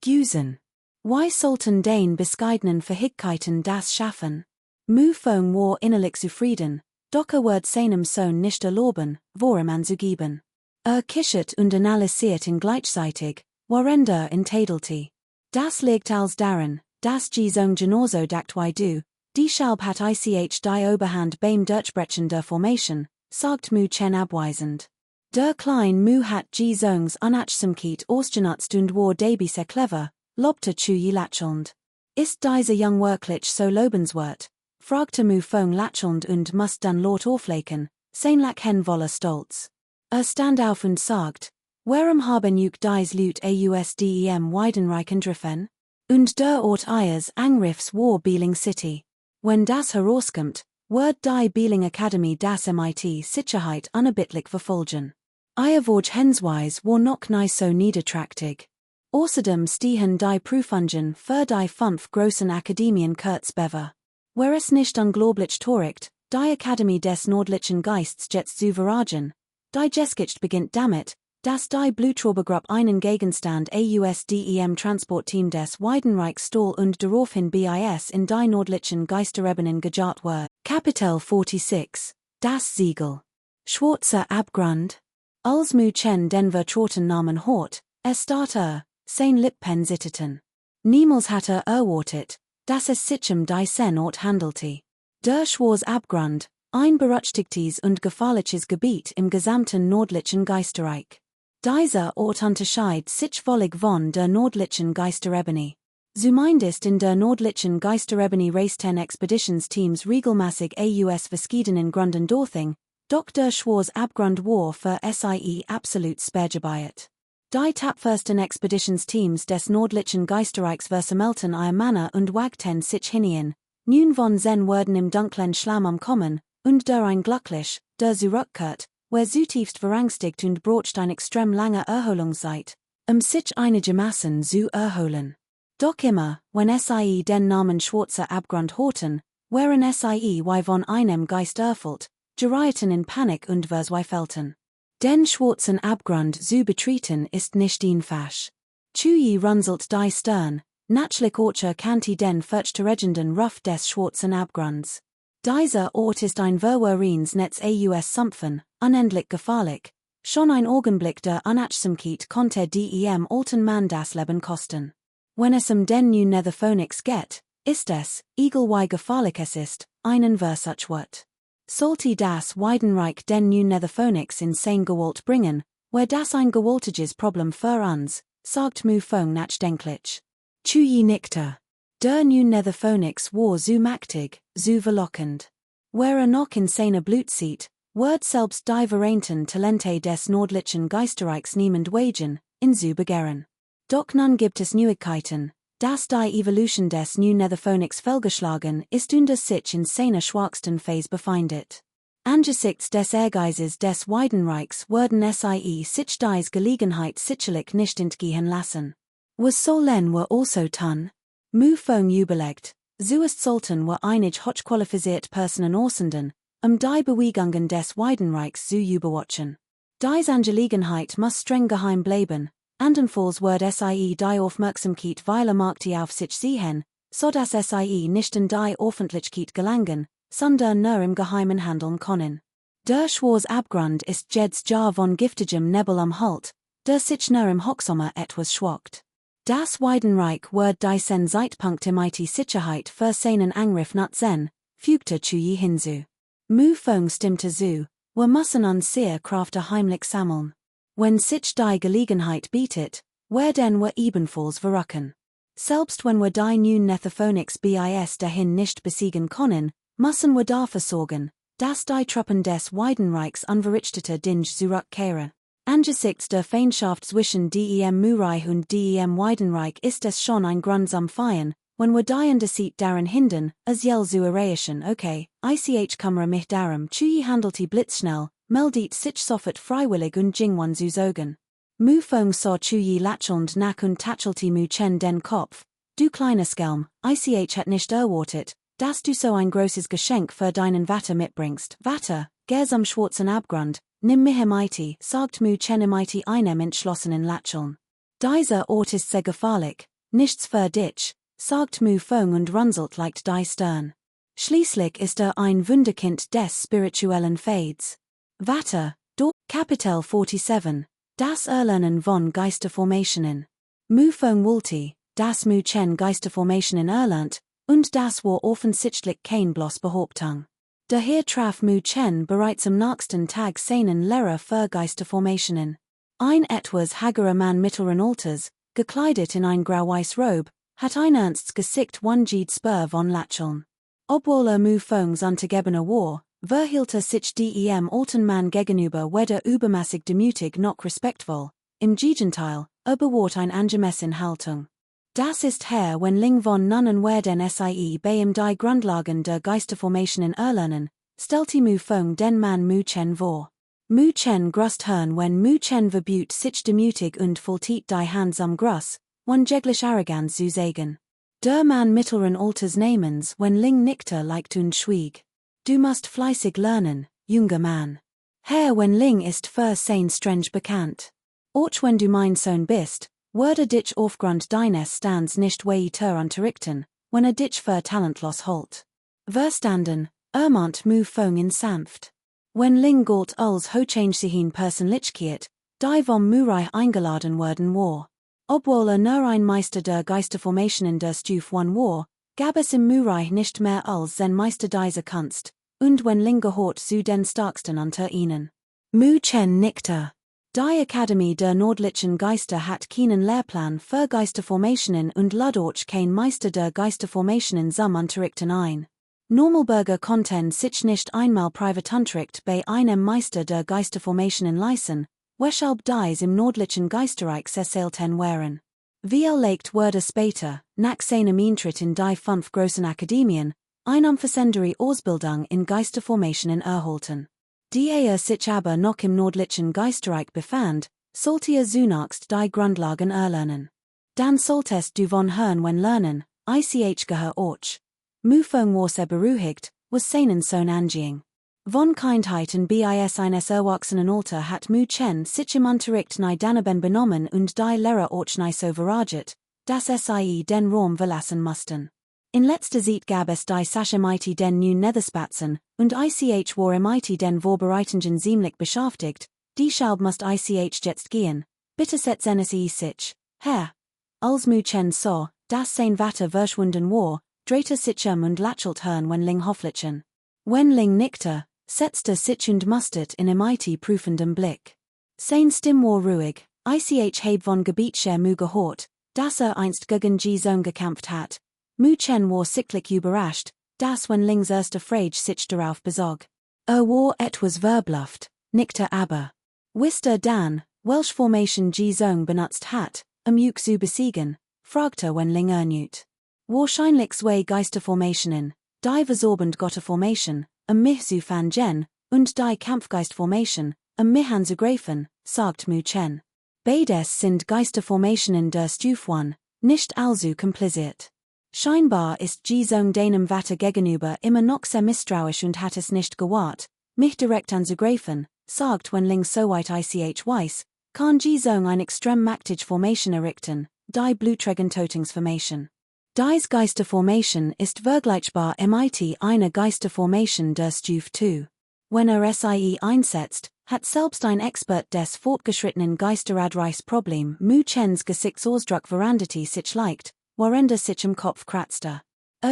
Gusen. Why sollten den bescheidenen Fähigkeiten das schaffen? Mu Fong war innerlich zufrieden, doch wird seinem Sohn nicht erlauben, worum anzugeben. Kichert und analysiert ihn gleichzeitig, während enttadelte. Das liegt als daran, dass Zong genauso dacht wie du, deshalb hat die Oberhand beim Durchbrechen der Formation, sagt Mu Chen abweisend. Der klein mu hat G zongs unachsamkeit Ausgenutzt war dabei sehr clever, lobte chu je lachelnd. Ist diese young worklich so lobenswert, fragte mu fong lachelnd und must dann laut aufleken, sein lack hen voller stolz. Stand auf und sagt, warum haben juk dies Lut ausdem Weidenreichen driffen? Und der Ort Eiers Angriffs war Beeling City. Wenn das herauskommt, wird die Beeling Academy das MIT Sicherheit unerbittlich verfolgen. Eiervorge hensweis war noch nicht so niederträchtig. Außerdem stehen die Prüfungen für die 5 großen Akademien kurz bever. Wär es nicht unglaublich torigt, die Akademie des Nordlichen Geists jetzt zu verragen. Die Geschichte beginnt damit, dass die Blutraubergruppe einen Gegenstand ausdem Transportteam des Weidenreichs stahl und daraufhin bis in die Nordlichen Geisterebenen gejagt war. Kapitel 46. Das Siegel. Schwarzer Abgrund. Als mu chen den vertrauten Namen hort, starter, sein Lippen zitterten. Niemals hatte erwartet, dass es sich die sen Ort handelte. Der Schwarze Abgrund, ein berüchtigtes und gefährliches Gebiet im gesamten Nordlichen Geisterreich. Dieser Ort unterscheidet sich völlig von der Nordlichen Geisterebene. Zumindest in der Nordlichen Geisterebene reisten Expeditionsteams regelmäßig aus verschiedenen Gründen dorthin, doch der Schwarze Abgrund war für sie absolut sperrgebiet. Die tapfersten Expeditionsteams des Nordlichen Geisterreichs versammelten ihr Männer und wagten sich hinein, nun von sen wurden im dunklen Schlamm umkommen, und der ein glücklich, der zurückkehrt, wer zutiefst verangstigt und braucht eine extrem lange Erholungszeit, sich einigermaßen zu erholen. Doch immer, wenn sie den Namen Schwarzer Abgrund horten, waren sie wie von einem Geist erfüllt, gerieten in Panik und verzweifelten. Den Schwarzen Abgrund zu betreten ist nicht einfach. Chuyi runzelt die Stern, natürlich orcher kanti den furchtregenden Ruff des Schwarzen Abgrunds. Dieser Ort ist ein verworrens Netz aus Sumpfen, unendlich gefährlich. Schon ein Augenblick der Unachsamkeit konnte dem alten Mann das Leben kosten. Wenn es den New Netherphonics geht, ist es, egal wie gefährlich es ist, einen Versuch wert. Sollte das Weidenreich den New Netherphonics in sein Gewalt bringen, wär das ein gewaltiges Problem für uns, sagt mu fong nachdenklich. Chuyi nickte. Der New Netherphonics war so mächtig, so verlockend. Wär noch in seiner Blut sieht, wird selbst die vereinten Talente des Nordlichen Geisterreichs niemand wagen, in so begehren. Doch nun gibt es Neuigkeiten, dass die Evolution des New Netherphonics fehlgeschlagen ist und es sich in seiner schwachsten Phase befindet. Angesichts des Ehrgeizes des Weidenreichs werden sich dies Gelegenheit sicherlich nicht entgehen lassen. Was sollen wir also tun? Mu fong überlegt, so ist sollten wir einig hochqualifiziert Personen aussenden, die Bewegungen des Weidenreichs zu überwachen. Dies Angelegenheit muss streng geheim bleiben, andernfalls wird die Aufmerksamkeit weiler Markte auf sich ziehen, so dass nicht in die Öffentlichkeit gelangen, sondern nur im Geheimen handeln können. Der Schwarze Abgrund ist jetzt Jar von giftigem Nebel am Halt, der sich nur im Hochsommer etwas schwackt. Das Weidenreich wird die sen Zeitpunkt mit Sicherheit für seinen Angriff nutzen, fügte Chuyi hinzu. Mu fong stimmte zu, wir müssen uns sehr Kräfte heimlich sammeln. Wenn sich die Gelegenheit bietet, werden wir ebenfalls verrücken. Selbst wenn wir die New Netherphonics bis dahin nicht besiegen können, müssen wir dafür sorgen, dass die Truppen des Weidenreichs unverrichtete Dinge zurückkehren. Angesichts der Feindschaft zwischen dem Mureich und dem Weidenreich ist es schon ein Grund zum Feiern, wenn wir die Deceit daran hindern, es jell zu erreichen. Okay, ich kümmere mich darum. Chuyi handelte blitzschnell, meldet sich sofort freiwillig und Jingwan zu sorgen. Mu fong sah Chuyi lachelnd nach und tachelte mu chen den Kopf. Du kleiner Schelm, ich hat nicht erwartet, dass du so ein großes Geschenk für deinen Vater mitbringst. Vater, geh zum Schwarzen Abgrund, nimm mich mit, sagt mu chen mit einem entschlossenen Lacheln. Dieser Ort ist sehr gefährlich, nichts für dich, sagt mu fong und runzelt leicht die Stirn. Schließlich ist ein Wunderkind des spirituellen Fades. Vater, do, Kapitel 47, das Erlernen von Geisterformationen. Mu fong wollte, dass mu chen Geisterformationen erlernt, und das war offensichtlich kein bloß Behauptung. Hier traf Mu Chen bereits am nächsten Tag seinen Lehrer für Geisterformationen. Ein etwas hagerer Mann mittleren Alters, gekleidet in ein grau-weiß Robe, hat ein ernstes Gesicht one Gede Spur von Lacheln. Obwohl Mu Fongs untergebener war, verhielt sich dem alten Mann gegenüber weder übermäßig demütig noch respektvoll, im Gegenteil, bewahrt ein angemessen Haltung. Das ist Herr wenn Ling von Nunnen werden sie bei die Grundlagen der Geisterformationen erlernen, stellte Mu Fong den Mann Mu Chen vor. Mu Chen grust hören wenn Mu Chen verbüht sich demütig und volltiet die Hand am Gruss, one jeglich Arroganz zu sagen. Der Mann mittleren Alters namens wenn Ling nickte leicht und schwieg. Du musst fleißig lernen, junger Mann. Herr wenn Ling ist für sein Strange bekannt. Auch wenn du mein Sohn bist, würde dich aufgrund deines Stands nicht weiter unterrichten, wenn dich für talentlos holt. Verstanden, ermahnt Mu Fong in sanft. Wenn Ling galt als hochangehende Persönlichkeit, die vom Murray eingeladen worden war. Obwohl nur ein Meister der Geisterformationen der Stufe 1 war, gab es im Murray nicht mehr als sein Meister dieser Kunst, und wenn Ling gehört zu den stärksten unter ihnen. Mu Chen nickte. Die Akademie der Nordlichen Geister hat keinen Lehrplan für Geisterformationen und ladorch kein Meister der Geisterformationen zum Unterrichten ein. Normalbürger konnten sich nicht einmal Privatunterricht bei einem Meister der Geisterformationen leisten, weshalb dies im Nordlichen Geisterreich selten waren. Viel leicht wurde später, nach seinem Eintritt in die 5 großen Akademien, eine umfassendere Ausbildung in Geisterformationen erhalten. Die sich aber noch im Nordlichen Geisterreich befand, sollte zunächst die Grundlagen erlernen. Dann solltest du von hören wenn lernen, ich gehör auch. Mu Fong war sehr beruhigt, was seinen Sohn anging. Von Kindheit bis eines erwachsenen Alter hat Mu Chen sich im Unterricht nie daneben benommen und die Lehrer auch nie so verraget, dass sie den Raum verlassen mussten. In letzter Zeit gab es die Sache mit den neuen Netherspatsen, und ich war mit den Vorbereitungen ziemlich beschäftigt, deshalb musst ich jetzt gehen, bitte setzen Sie sich, Herr. Als Mu Chen sah, dass sein Vater verschwunden war, drehte sich und lächelte hören wenn Ling hofflichen. Wenn Ling nickte, setzte sich und musterte in mit prüfendem Blick. Sein Stimme war ruhig, ich habe von Gebietscher Mu gehört, dass einst gegen Ji-Zone gekämpft hat. Mu Chen war sichtlich überrascht, dass wenn Lings erste Frage sich darauf besog. War etwas verblüfft, nickte aber. Wisst dann, welche Formation Ji-Zone benutzt hat, Yuk zu besiegen, fragte wenn Ling erneut. Wahrscheinlich zwei Geisterformationen, die versorbend Gotterformation, mich zu fangen, und die Kampfgeistformation, mich anzugreifen, sagt Mu Chen. Beides sind Geisterformationen der Stufe 1, nicht also kompliziert. Scheinbar ist Ji-Zone deinem Vater gegenüber immer noch sehr misstrauisch und hat es nicht gewagt, mich direkt anzugreifen, sagt wenn Ling soweit ich weiß, kann Ji-Zone eine extrem mächtige Formation errichten, die Blutträgen-Totungsformation. Dies Geisterformation ist vergleichbar mit einer Geisterformation der Stufe 2. Wenn sie einsetzt, hat selbst ein Expert des fortgeschrittenen Geisteradreichs Problem Mu Chens Gesichtsausdruck veranderte sich leicht, während sich im Kopf kratzte.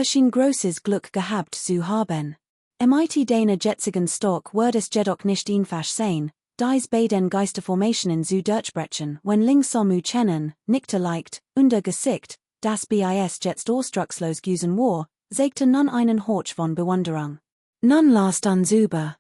Schien großes Glück gehabt zu haben. Mit deiner jetzigen Stock wird es jedoch nicht einfach sein, dies bei den Geisterformationen zu durchbrechen, wenn Ling sah Mu Chen, nickte leicht, unter Gesicht, das bis jetzt ausdruckslos gewesen war, zeigte nun einen Horch von Bewunderung. Nun lasst uns über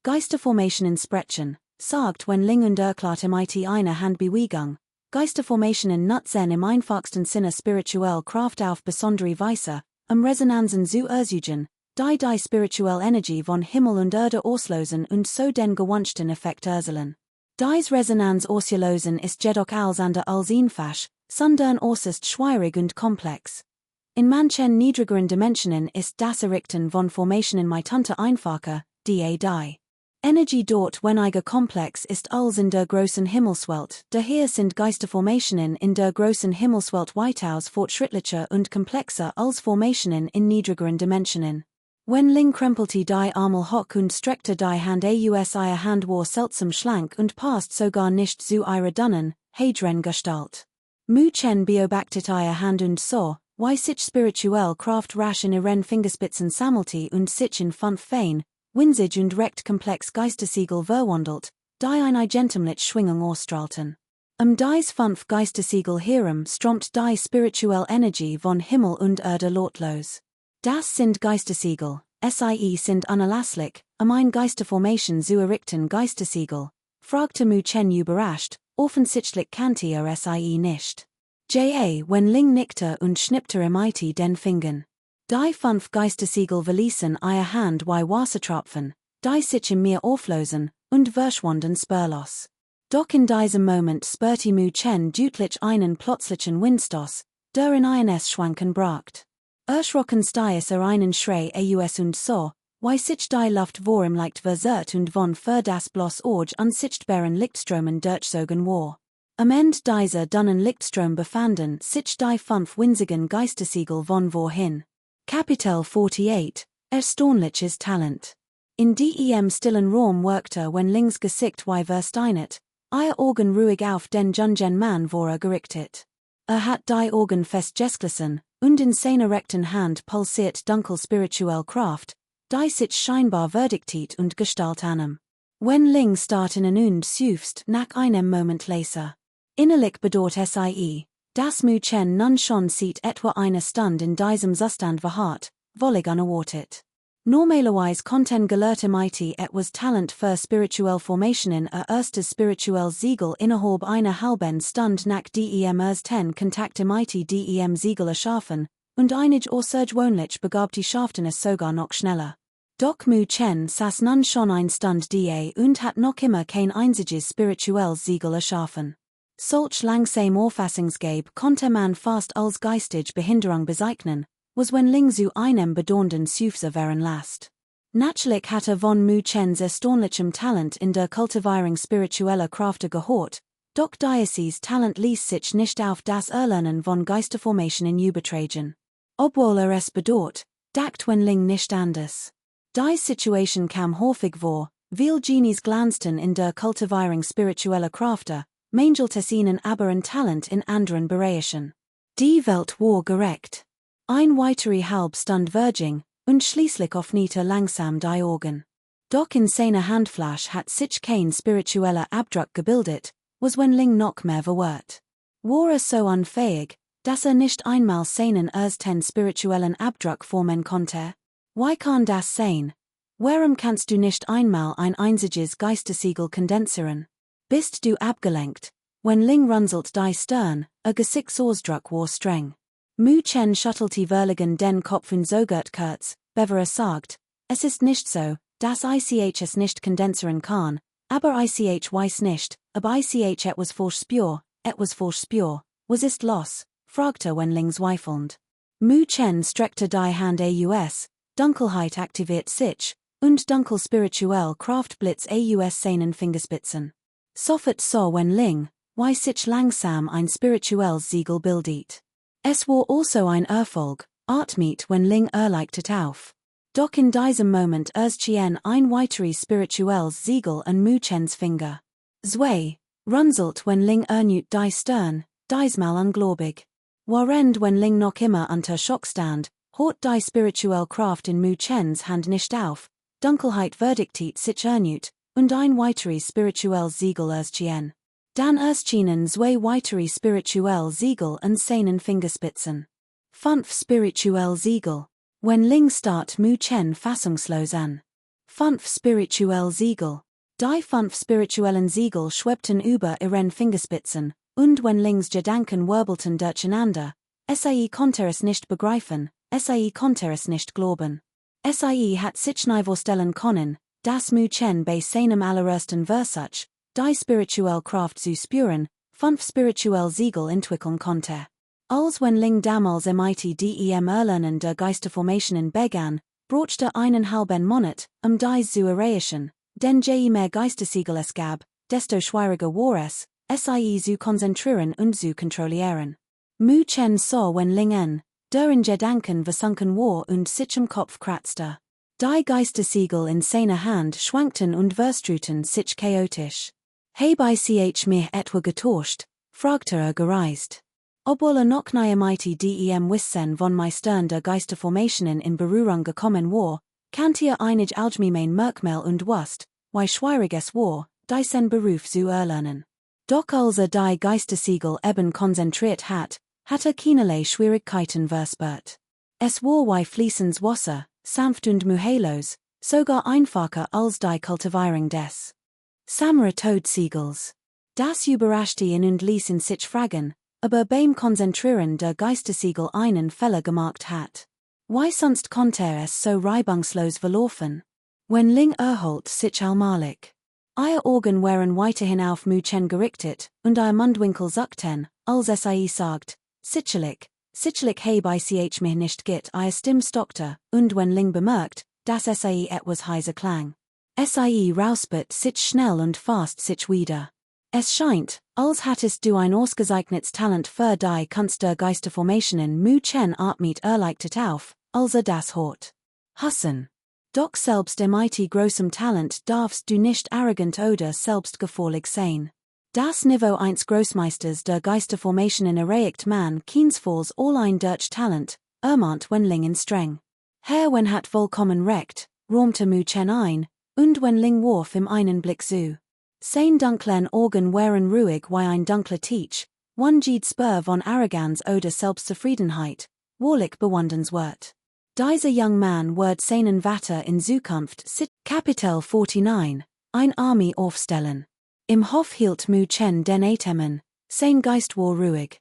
Geisterformationen sprechen, sagt wenn Ling und erklärte mit einer Handbewegung. Geisterformationen nutzen im einfachsten Sinne spirituell Kraft auf besondere Weise, Resonanzen zu erzeugen, die spirituelle Energie von Himmel und Erde auslösen und so den gewünschten Effekt erzielen. Dies Resonanz auslösen ist jedoch als andere als einfach, sondern äußerst schwierig und komplex. In manchen niedrigeren Dimensionen ist das Errichten von Formationen mitunter einfacher, die Energie dort weniger komplex ist als in der großen Himmelswelt, daher sind Geisterformationen in der großen Himmelswelt weitaus fortschrittlicher und komplexer als Formationen in niedrigeren Dimensionen. Wenn Ling krempelte die Arme hoch und streckte die Hand aus ihrer Hand war seltsam schlank und passt sogar nicht zu ihrer dünnen, hadren Gestalt. Mu Chen beobachtete ihre Hand und sah, wie sich spirituell Kraft rasch in ihren Fingerspitzen sammelte und sich in 5 Fein, Winzig und recht komplex Geistersiegel verwandelt, die eine Gentemliche Schwingung ausstrahlten. Dies 5 Geistersiegel hierum strömt die spirituelle Energie von Himmel und Erde lotlos. Das sind Geistersiegel, sie sind unerlässlich, ein Geisterformation zu errichten Geistersiegel, fragte Mu Chen überrascht, offensichtlich kannte sie nicht. Wenn Ling nickte und schnippte mit den Fingern. Die 5 Geistersiegel verließen ihre Hand wie Wassertropfen, die sich im Meer auflösen, und verschwanden spurlos. Doch in diesem Moment spürte Mu Chen deutlich einen plötzlichen Windstoß, der in ins Schwanken bracht. Erschrocken stiess einen Schrei aus und so, wie sich die Luft vor ihm leicht verzerrt und von für das bloß Auge unsichtbaren Lichtströmen durchzogen war. Am Ende dieser dünnen Lichtstrom befanden sich die 5 winzigen Geistersiegel von wohin. Kapitel 48, Erstaunliches Talent. In dem stillen Raum wirkte wenn Lings Gesicht wie versteinert, ihr Augen ruhig auf den jungen Mann war gerichtet. Hat die Augen festgeschlossen, und in seiner rechten Hand pulsiert dunkel spirituell Kraft, die sich scheinbar verdiktiert und Gestalt annem. Wenn Ling starten und seufzt nach einem Moment leser. Innerlich bedauert sie, dass Mu Chen nun schon sieht etwa eine Stunde in diesem Zustand verharrt, völlig unerwartet. Normalerweise konnten Gelehrte mit etwas Talent für spirituelle Formationen erstes spirituelles Siegel innerhalb einer halben Stunde nach dem ersten Kontakte mit dem Siegel erschaffen, und einige außergewöhnlich begabte schafften es sogar noch schneller. Doch Mu Chen saß nun schon ein Stunde und hat noch immer kein einziges spirituelles Siegel erschaffen. Solch langsam Auffassungsgabe konnte man fast als geistige Behinderung bezeichnen, was wenn Ling zu einem bedauernden Seufzer wären lässt. Natürlich hatte von Mu Chens erstaunlichem Talent in der Kultivierung spiritueller Kräfte gehört, doch dieses Talent ließ sich nicht auf das Erlernen von Geisterformationen übertragen. Obwohl es bedauert, dacht wenn Ling nicht anders. Die Situation kam häufig vor, weil Genies glanzten in der Kultivierung spiritueller Kräfte, mangelte es ihnen aber ein Talent in anderen Bereichen. Die Welt war gerecht. Ein weitere Halbstund Verging, und schließlich öffnete langsam die Augen. Doch in seiner Handfläche hat sich kein spiritueller Abdruck gebildet, was wenn Ling noch mehr verwirrt. War so unfähig, dass nicht einmal seinen ersten spirituellen Abdruck formen konnte? Wie kann das sein? Warum kannst du nicht einmal ein einziges Geistersiegel kondensieren? Bist du abgelenkt? Wenn Ling runzelt die Stirn, Gesichtsausdruck war streng. Mu Chen schüttelte verlegen den Kopf und sogert kurz, bevor sagt, es ist nicht so, dass ich es nicht kondensieren kann, aber ich weiß nicht, ob ich etwas falsch spür, was ist los, fragte wenn Ling zweifelnd. Mu Chen streckte die Hand aus, Dunkelheit aktiviert sich, und dunkel spirituell Kraft blitz aus seinen Fingerspitzen. Sofort so wenn Ling, wie sich langsam ein spirituelles Siegel bildet. Es war also ein Erfolg, atmet wenn Ling erleichtert auf. Doch in diesem Moment erschien ein weiteres spirituelles Siegel an Mu Chens Finger. Zwei, runzelt wenn Ling ernüt die Stirn, diesmal ungläubig. Während wenn Ling noch immer unter Schock stand, hört die spirituelle Kraft in Mu Chens Hand nicht auf, Dunkelheit verdiktiert sich ernüt, und ein weiteres spirituelles Siegel erschien. Dann erschienen zwei weitere spirituelle Siegel an seinen Fingerspitzen. 5 spirituelle Siegel. Wenn Ling starrt Mu Chen fassungslos an. 5 spirituelle Siegel. Die 5 spirituellen Siegel schwebten über ihren Fingerspitzen, und wenn Lings Gedanken wirbelten durcheinander, sie konnte es nicht begreifen, sie konnte es nicht glauben. Sie hat sich nicht vorstellen können, dass Mu Chen bei seinem allerersten Versuch, die spirituelle Kraft zu spüren, 5 spirituelle Siegel entwickeln konnte. Als wenn Ling damals mit dem Erlernen der Geisterformationen begann, brauchte einen halben Monat, dies zu erreichen, denn je mehr Geistersiegel es gab, desto schwieriger war es, sie zu konzentrieren und zu kontrollieren. Mu Chen sah wenn Ling an, der in Gedanken versunken war und sich im Kopf kratzte. Die Geistersiegel in seiner Hand schwankten und verstruten sich chaotisch. Habe ich mich etwa getäuscht? Fragte gereist. Obwohl noch nahe mit dem Wissen von Meistern der Geisterformationen in Berührung gekommen war, Kantier einig Algemein Merkmel und Wust, wie schwieriges war, die sen Beruf zu erlernen. Doch also die Geistersiegel eben konzentriert hatte keinerlei Schwierigkeiten verspürt. Es war wie fließendes Wasser, sanft und mühelos, sogar einfacher als die Kultivierung des Samra-Todsiegels. Das überraschte ihn und ließ ihn sich fragen, aber beim Konzentrieren der Geistersiegel einen Fehler gemacht hat. Wie sonst konnte es so reibungslos verlaufen? Wenn Ling erholt sich allmalig. Ihr Augen waren weiterhin auf Muchen gerichtet, und ihr Mundwinkel zuckten, als es sagt, sicherlich habe ich mich nicht git, ihr Stimme stockte, und wenn Ling bemerkt, dass es etwas heiser klang. Rauspert sich schnell und fast sich wieder. Es scheint, als hattest du ein ausgezeichnetes Talent für die Kunst der Geisterformationen Muchen atmet erleichtert auf, als das hat. Hassen. Doch selbst mit großem Talent darfst du nicht arrogant oder selbstgefällig sein. Das Niveau eines Großmeisters der Geisterformationen erreicht man keinesfalls allein durch Talent, ermahnt wenn Lingen streng. Herr wenn hat vollkommen recht, räumte Muchen ein, und wenn Ling warf im einen Blick zu. Sein dunklen Augen waren ruhig wie ein dunkler Teach, one jede Spur von Arroganz oder Selbstzufriedenheit, wahrlich bewundernswert. Dieser young man wird seinen Vater in Zukunft Kapitel 49, ein Armee aufstellen. Im Hof hielt Muchen den Atemen, sein Geist war ruhig.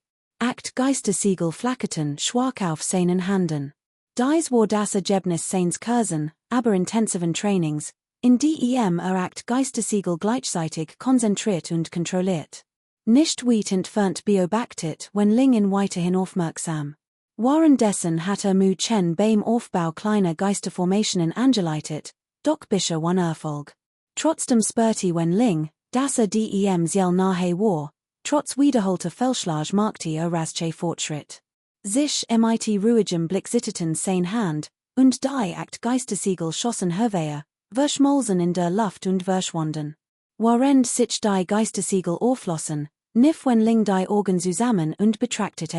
Geistersiegel flackerten schwach auf seinen Händen. Dies war das Ergebnis seines Kursen, aber intensiven Trainings, in dem Geistersiegel gleichzeitig konzentriert und kontrolliert. Nicht weit entfernt beobachtet, wenn Lingen weiterhin aufmerksam. Währenddessen hatte Muchen beim Aufbau kleiner Geisterformationen angeleitet, doch bisher ohne Erfolg. Trotzdem spürte wenn Ling, dass dem Ziel nahe war, trotz wiederholter Fehlschlag machte rasche Fortschritt. Sich mit ruhigem Blick sitteten sein Hand, und die Geistersiegel schossen herwehr, verschmolzen in der Luft und verschwanden. Während sich die Geistersiegel auflossen, kniff wenn Ling die Augen zusammen und betrachtet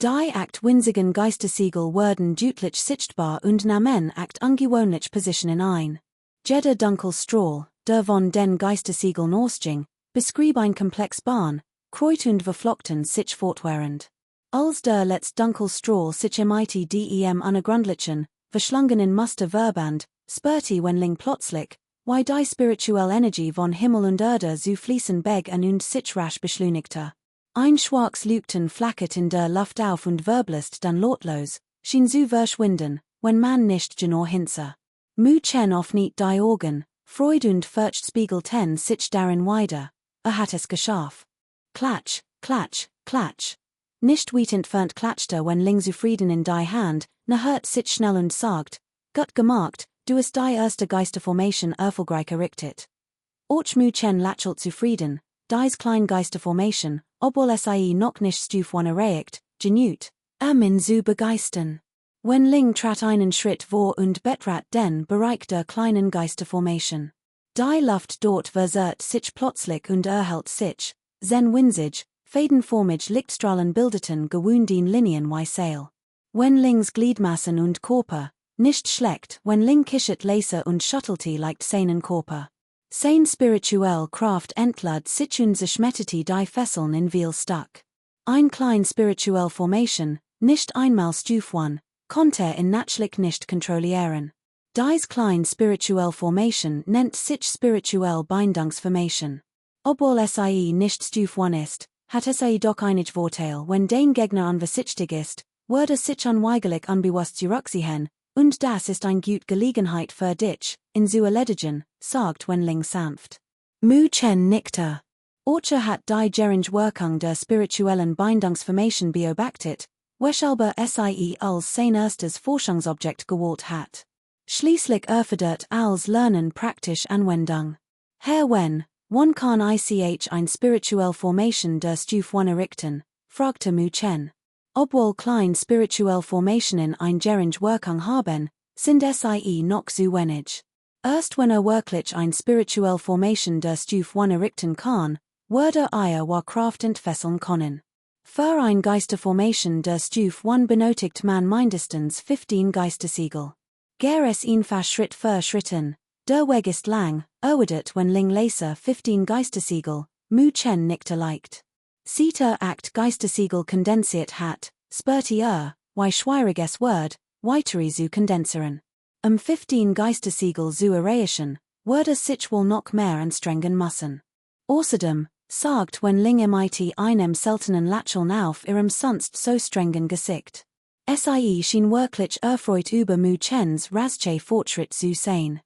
die winzigen Geistersiegel wurden deutlich sichtbar und nahmen ungewöhnlich Positionen ein. Jeder Dunkelstrahl, der von den Geistersiegeln ausging, beschrieb ein komplex Bahn, kreuz und verflochten sich fortwährend. Als der letzte Dunkelstrahl sich mit dem unergründlichen, verschlungenen Muster verband, spürte wenn Ling plötzlich, wie die spirituelle Energie von Himmel und Erde zu fließen begann und sich rasch beschleunigte. Ein schwaches Leuchten flackert in der Luft auf und wirbelst dann lautlos, schien zu verschwinden, wenn man nicht genau hinsah. Muchen öffnet die Augen, Freude und Furcht spiegelten sich darin wider, hat es geschafft. Klatsch, klatsch, klatsch. Nicht weit entfernt klatschte wenn Ling zufrieden in die Hand, hört sich schnell und sagt, gut gemacht, du hast die erste Geisterformation erfolgreich errichtet. Och Muchen lächelt zufrieden, dies kleine Geisterformation, obwohl es noch nicht Stufe 1 erreicht, genügt, min zu begeistern. Wenn Ling trat einen Schritt vor und betrat den Bereich der kleinen Geisterformation. Die Luft dort versert sich plötzlich und erhält sich, sen winzig, fadenformig Lichtstrahlen bildeten gewöhnten Linien wie Seil. Wenn Lings Gliedmassen und Körper, nicht schlecht, wenn Ling kischet Laser und Shuttlety leicht seinen Körper. Sein spirituell Kraft entlad sich und zerschmetterte die Fesseln in viel Stuck. Ein klein spirituell Formation, nicht einmal Stufe 1, konnte in natürlich nicht kontrollieren. Dies klein spirituell Formation nennt sich spirituell Bindungsformation. Obwohl es nicht Stufe 1 ist, hat es doch einig Vorteil, wenn den Gegner anversichtig ist, würde sich unweigerlich unbewusst zurückziehen, und das ist ein gut Gelegenheit für dich, in zu erledigen, sagt wenn Ling sanft. Muchen nickte. Ocher hat die geringe Wirkung der spirituellen Bindungsformation beobachtet, weshalb sie als sein erstes Forschungsobjekt gewählt hat. Schließlich erfordert als Lernen praktisch Anwendung. Herr wenn kann ich ein spirituell Formation der Stufe 1 errichten, fragte Muchen. Obwohl klein spirituell Formationen ein geringe Wirkung haben, sind sie noch zu wenig. Erst wenn wirklich ein spirituell Formation der Stufe 1 errichten kann, würde war Kraft entfesseln können. Für ein Geisterformation der Stufe 1 benötigt man mindestens 15 Geistersiegel. Geres einfach Schritt für Schritten, der Weg ist lang, erwidert when ling laser 15 Geistersiegel, mu chen nickte leicht. Sieter act Geistersiegel kondensiert hat, spurti wie schwieriges Word, weiteri zu kondensieren. 15 Geistersiegel zu erreichen, Wörter sich wohl noch mehr anstrengen müssen. Außerdem, sagt when ling mit einem seltenen Lächeln auf ihrem sonst so strengen Gesicht. Sie schien wirklich erfreut über mu chens rasche Fortschritt zu sein.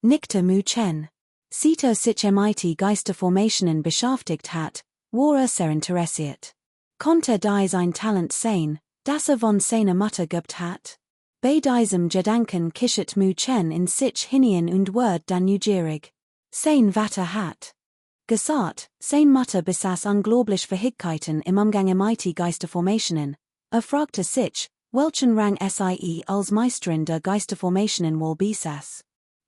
Nickte mu chen. Sieter sich mit Geisterformationen beschäftigt hat, war sehr interessiert. Konnte sein Talent sein, das von seiner Mutter gebt hat? Bei diesem Gedanken kischet mu chen in sich hinein und word dann neugierig. Sein Vater hat gesagt, sein Mutter besaß unglaublich Fähigkeiten im Umgang mit Geisterformationen. Fragte sich, welchen Rang sie als Meisterin der Geisterformationen wohl besaß.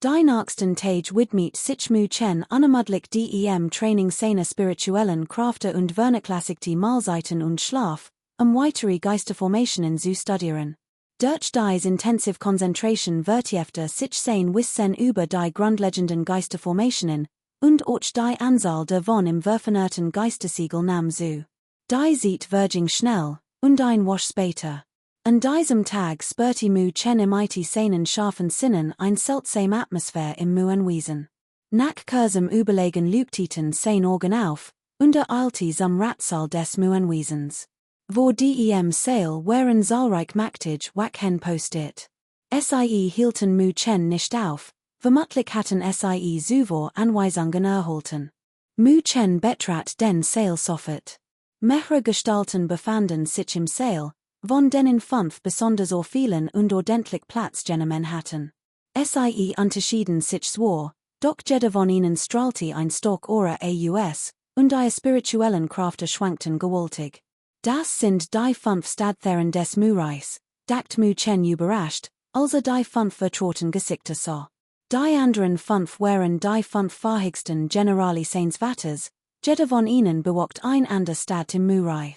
Die nächsten Tage widmet sich mu chen unermüdlich dem Training seiner spirituellen Kräfte und vernachlässigte Mahlzeiten und Schlaf, weitere Geisterformationen zu studieren. Durch dies intensive Konzentration vertiefte sich sein Wissen über die grundlegenden Geisterformationen und auch die Anzahl der von im Werfenerten Geistersiegel nahm zu. Die sieht verging schnell, und ein Woche später. An diesem Tag spürte mu chen mit seinen scharfen Sinnen ein seltsame Atmosphäre im Muenwesen. Nach kurzem Überlegen lügteten sein Augen auf, und eilte zum Ratssaal des Muenwesens. Wo dem Saal waren zahlreich Mächtig Wachen postet. Sie hielten mu chen nicht auf, vermutlich hatten sie zuvor Anweisungen erhalten. Mu chen betrat den Saal sofort. Mehrere Gestalten befanden sich im Saal, von denen 5 besonders vielen und ordentlich Platz genommen hatten. Sie unterschieden sich zwar, doch jeder von ihnen strahlte ein stark Aura aus, und die spirituellen Kräfte schwankten gewaltig. Das sind die 5 Stadtherren des Mureis, dacht mu chen überrascht, als die 5 vertrauten Gesichter sah. Die anderen 5 waren die 5 fähigsten Generali seines Vaters, jeder von ihnen bewacht ein ander Stadt im Mureich.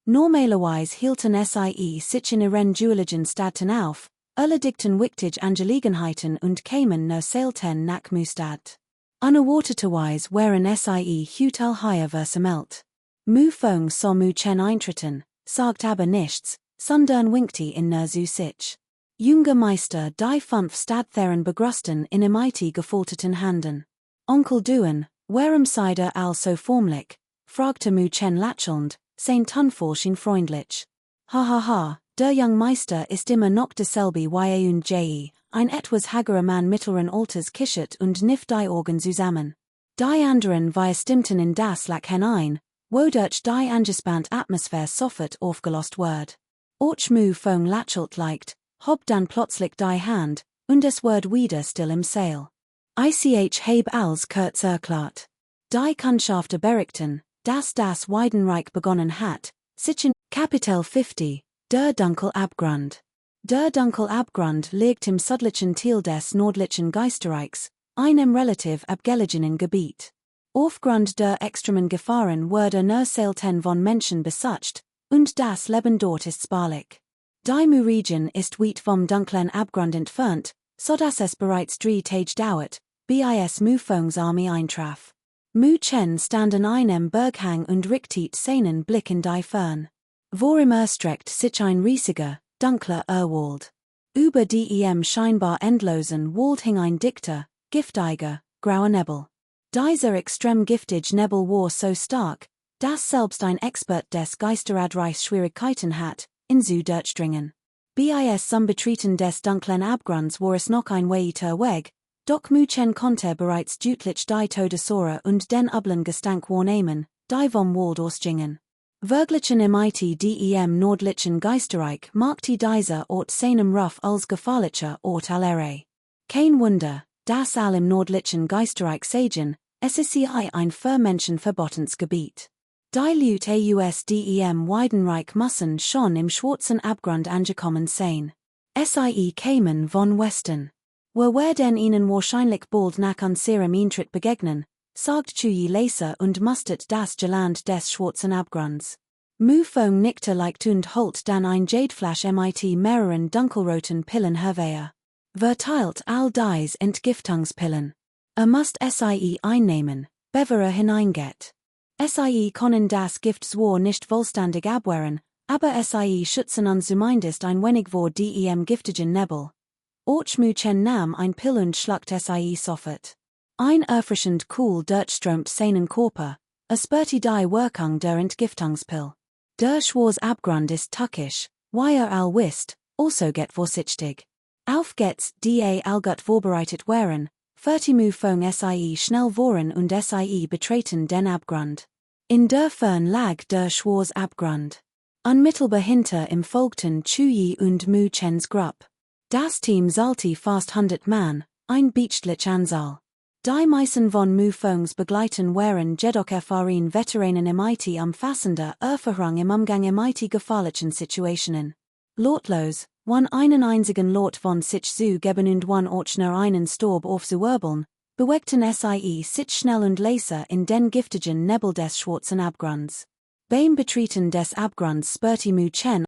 Normalerweise hielten sie sich in ihren dueligen Städten auf, erledigten wichtige Angelegenheiten und kämen nur selten nach Mustad. Unerwarteterweise waren sie hutal hier versammelt. Mu Feng sah mu chen eintreten, sagt aber nichts, sondern winkte in nur zu sich. Junger Meister die 5 Stadtherren begrüßten in mit gefalteten Handen. Onkel Duen, warum seid ihr all so formlich? Fragte mu chen lächelnd, sein Tonfall schien freundlich. Ha, der Young Meister ist immer noch derselbe wie und ein etwas hagerer Mann mittleren Alters kichert und nifft die Augen zusammen. Die anderen wir stimmten in das Lachen ein, wodurch die angespannt Atmosphäre sofort aufgelost wird. Och mu Feng lächelt leicht, hob dann plötzlich die Hand, und es wird wieder still im Saal. Ich heb als kurz erklärt. Die Kundschafter berichten, dass das Weidenreich begonnen hat, sich in Kapitel 50, der Dunkelabgrund. Der Dunkelabgrund liegt im südlichen Teil des nördlichen Geisterreichs, einem relativ abgelegenen Gebiet. Aufgrund der extremen Gefahren wurde nur selten von Menschen besucht, und das Leben dort ist spärlich. Die Mu-Region ist weit vom dunklen Abgrund entfernt, so dass es bereits 3 Tage dauert, bis Mu Fengs Armee eintraf. Mu Chen stand an einem Berghang und richtet seinen Blick in die Fern. Vor ihm erstreckt sich ein riesiger, dunkler Urwald. Über dem scheinbar endlosen Wald hing ein dichter, giftiger, grauer Nebel. Dieser extrem giftige Nebel war so stark, dass selbst ein Expert des Geisteradreichs Schwierigkeiten hat, in zu durchdringen. Bis zum Betreten des dunklen Abgrunds war es noch ein weiter Weg, doch Mu Chen konnte bereits deutlich die Todessäure und den üblen Gestank wahrnehmen, die vom Wald ausgingen. Verglichen mit dem nordlichen Geisterreich machte dieser Ort seinem Ruf als gefährlicher Ort allere. Kein Wunder, dass all im nordlichen Geisterreich sagen, es ist ein für Menschen verbotenes Gebiet. Die Leute aus dem Weidenreich müssen schon im schwarzen Abgrund angekommen sein. Sie kämen von Westen. Wir werden ihnen wahrscheinlich bald nach unserem Eintritt begegnen, sagt Chuyi Leser und mustert das Geland des schwarzen Abgrunds. Mu Feng nickte leicht und holt dann ein Jadeflash mit mehreren dunkelroten Pillen hervor. Verteilt all dies Entgiftungspillen. Must sie einnehmen, bevor hineingeht. Sie können das Gift zwar nicht vollständig abwehren, aber sie schützen uns zumindest ein wenig vor dem giftigen Nebel. Orchmuchen nam ein Pill und schluckt sie sofort. Ein erfrischend cool durchströmt seinen Körper, spürti die Wirkung der Entgiftungspill. Der Schwarz Abgrund ist tückisch, wie all wisst, also get vorsichtig. Auf geht's, allgut vorbereitet wären, Fertimu fong sie schnell voren und sie betreten den Abgrund. In der Fern lag der Schwarz Abgrund. Unmittelbar hinter im folgten Chuyi und Mu Chens Grupp. Das Team sollte fast 100 Mann, ein beachtlich Anzahl. Die meisten von Mu Fongs begleiten waren jedoch erfahren Veteranen MIT umfassender Erfahrung im Umgang MIT gefährlichen Situationen. Lotlos, einen einzigen Lot von sich zu geben und Ochner einen Storb aufzuwirbeln, bewegten sie sich schnell und leise in den giftigen Nebel des schwarzen Abgrunds. Beim Betreten des Abgrunds spürte Mu Chen